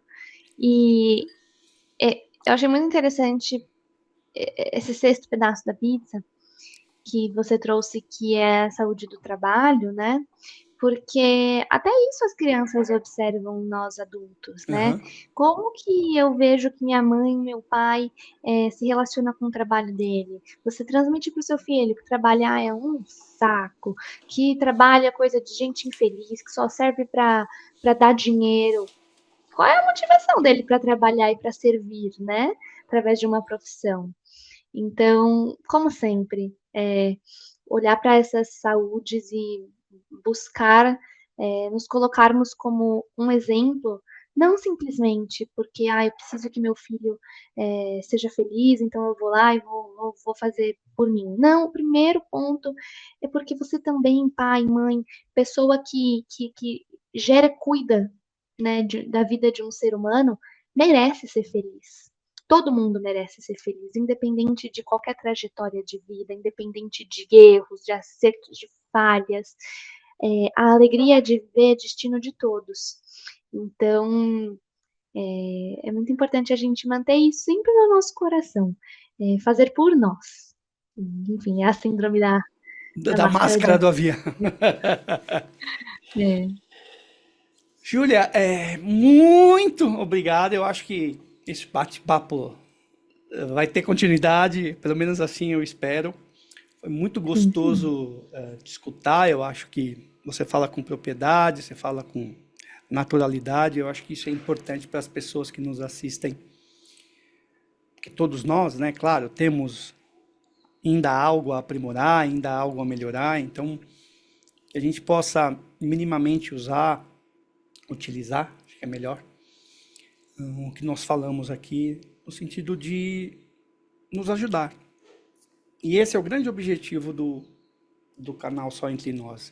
E eu achei muito interessante esse sexto pedaço da pizza que você trouxe, que é a saúde do trabalho, né? Porque até isso as crianças observam nós adultos, né? Uhum. Como que eu vejo que minha mãe, meu pai se relaciona com o trabalho dele? Você transmite para o seu filho que trabalhar é um saco, que trabalho é coisa de gente infeliz, que só serve para dar dinheiro. Qual é a motivação dele para trabalhar e para servir, né? Através de uma profissão. Então, como sempre, olhar para essas saúdes e buscar nos colocarmos como um exemplo, não simplesmente porque eu preciso que meu filho seja feliz, então eu vou lá e vou fazer por mim. Não, o primeiro ponto é porque você também, pai, mãe, pessoa que gera, cuida, né, da vida de um ser humano, merece ser feliz. Todo mundo merece ser feliz, independente de qualquer trajetória de vida, independente de erros, de acertos, de falhas. A alegria de ver é destino de todos. Então, é muito importante a gente manter isso sempre no nosso coração. Fazer por nós. Enfim, é a síndrome da Da máscara do máscara do avião. avião. É, Júlia, muito obrigado. Eu acho que esse bate-papo vai ter continuidade, pelo menos assim eu espero. Foi muito sim, sim. gostoso te escutar. Eu acho que você fala com propriedade, você fala com naturalidade. Eu acho que isso é importante para as pessoas que nos assistem. Porque todos nós, né, claro, temos ainda algo a aprimorar, ainda algo a melhorar. Então, que a gente possa minimamente usar, utilizar, acho que é melhor, o que nós falamos aqui, no sentido de nos ajudar. E esse é o grande objetivo do canal Só Entre Nós.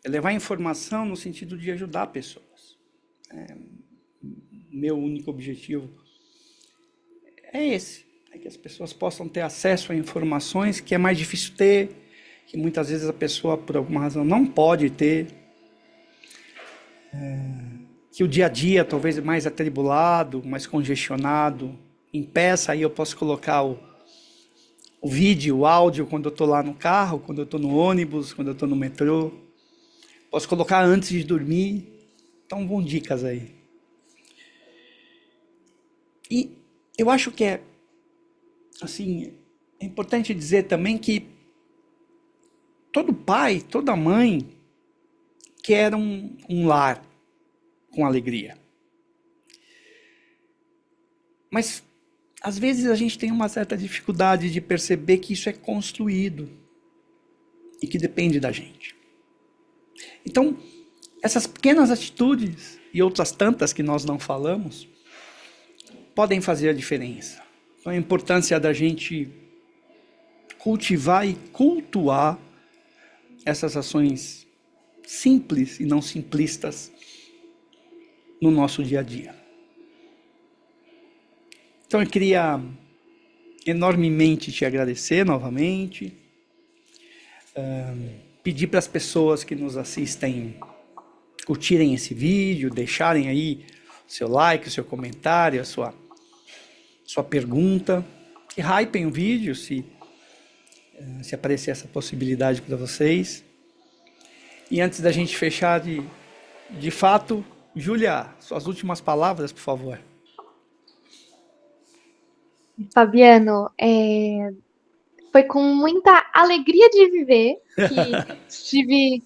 É levar informação no sentido de ajudar pessoas. Meu único objetivo é esse. É que as pessoas possam ter acesso a informações que é mais difícil ter, que muitas vezes a pessoa, por alguma razão, não pode ter. Que o dia a dia talvez é mais atribulado, mais congestionado, impeça, aí eu posso colocar o vídeo, o áudio quando eu estou lá no carro, quando eu estou no ônibus, quando eu estou no metrô. Posso colocar antes de dormir. Então vão dicas aí. E eu acho que assim, é importante dizer também que todo pai, toda mãe quer um lar com alegria. Mas às vezes a gente tem uma certa dificuldade de perceber que isso é construído e que depende da gente. Então, essas pequenas atitudes e outras tantas que nós não falamos podem fazer a diferença. Então, a importância da gente cultivar e cultuar essas ações simples e não simplistas no nosso dia a dia. Então, eu queria enormemente te agradecer novamente, pedir para as pessoas que nos assistem curtirem esse vídeo, deixarem aí o seu like, o seu comentário, a sua pergunta, que hypem o vídeo se aparecer essa possibilidade para vocês. E antes da gente fechar de fato, Júlia, suas últimas palavras, por favor. Fabiano, foi com muita alegria de viver que estive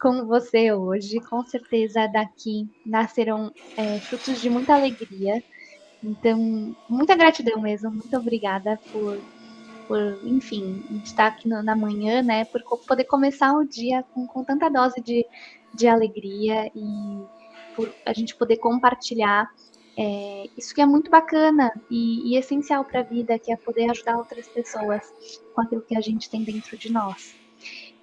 com você hoje. Com certeza daqui nascerão frutos de muita alegria. Então, muita gratidão mesmo. Muito obrigada enfim, estar aqui na manhã, né? Por poder começar o dia com tanta dose de alegria e por a gente poder compartilhar isso que é muito bacana e essencial para a vida, que é poder ajudar outras pessoas com aquilo que a gente tem dentro de nós.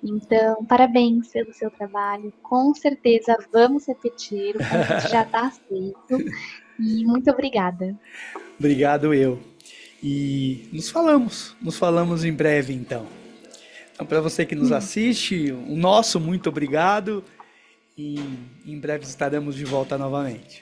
Então, parabéns pelo seu trabalho. Com certeza vamos repetir, o convite já está aceito. E muito obrigada. Obrigado eu. E nos falamos em breve então. Então, para você que nos assiste, o nosso muito obrigado e em breve estaremos de volta novamente.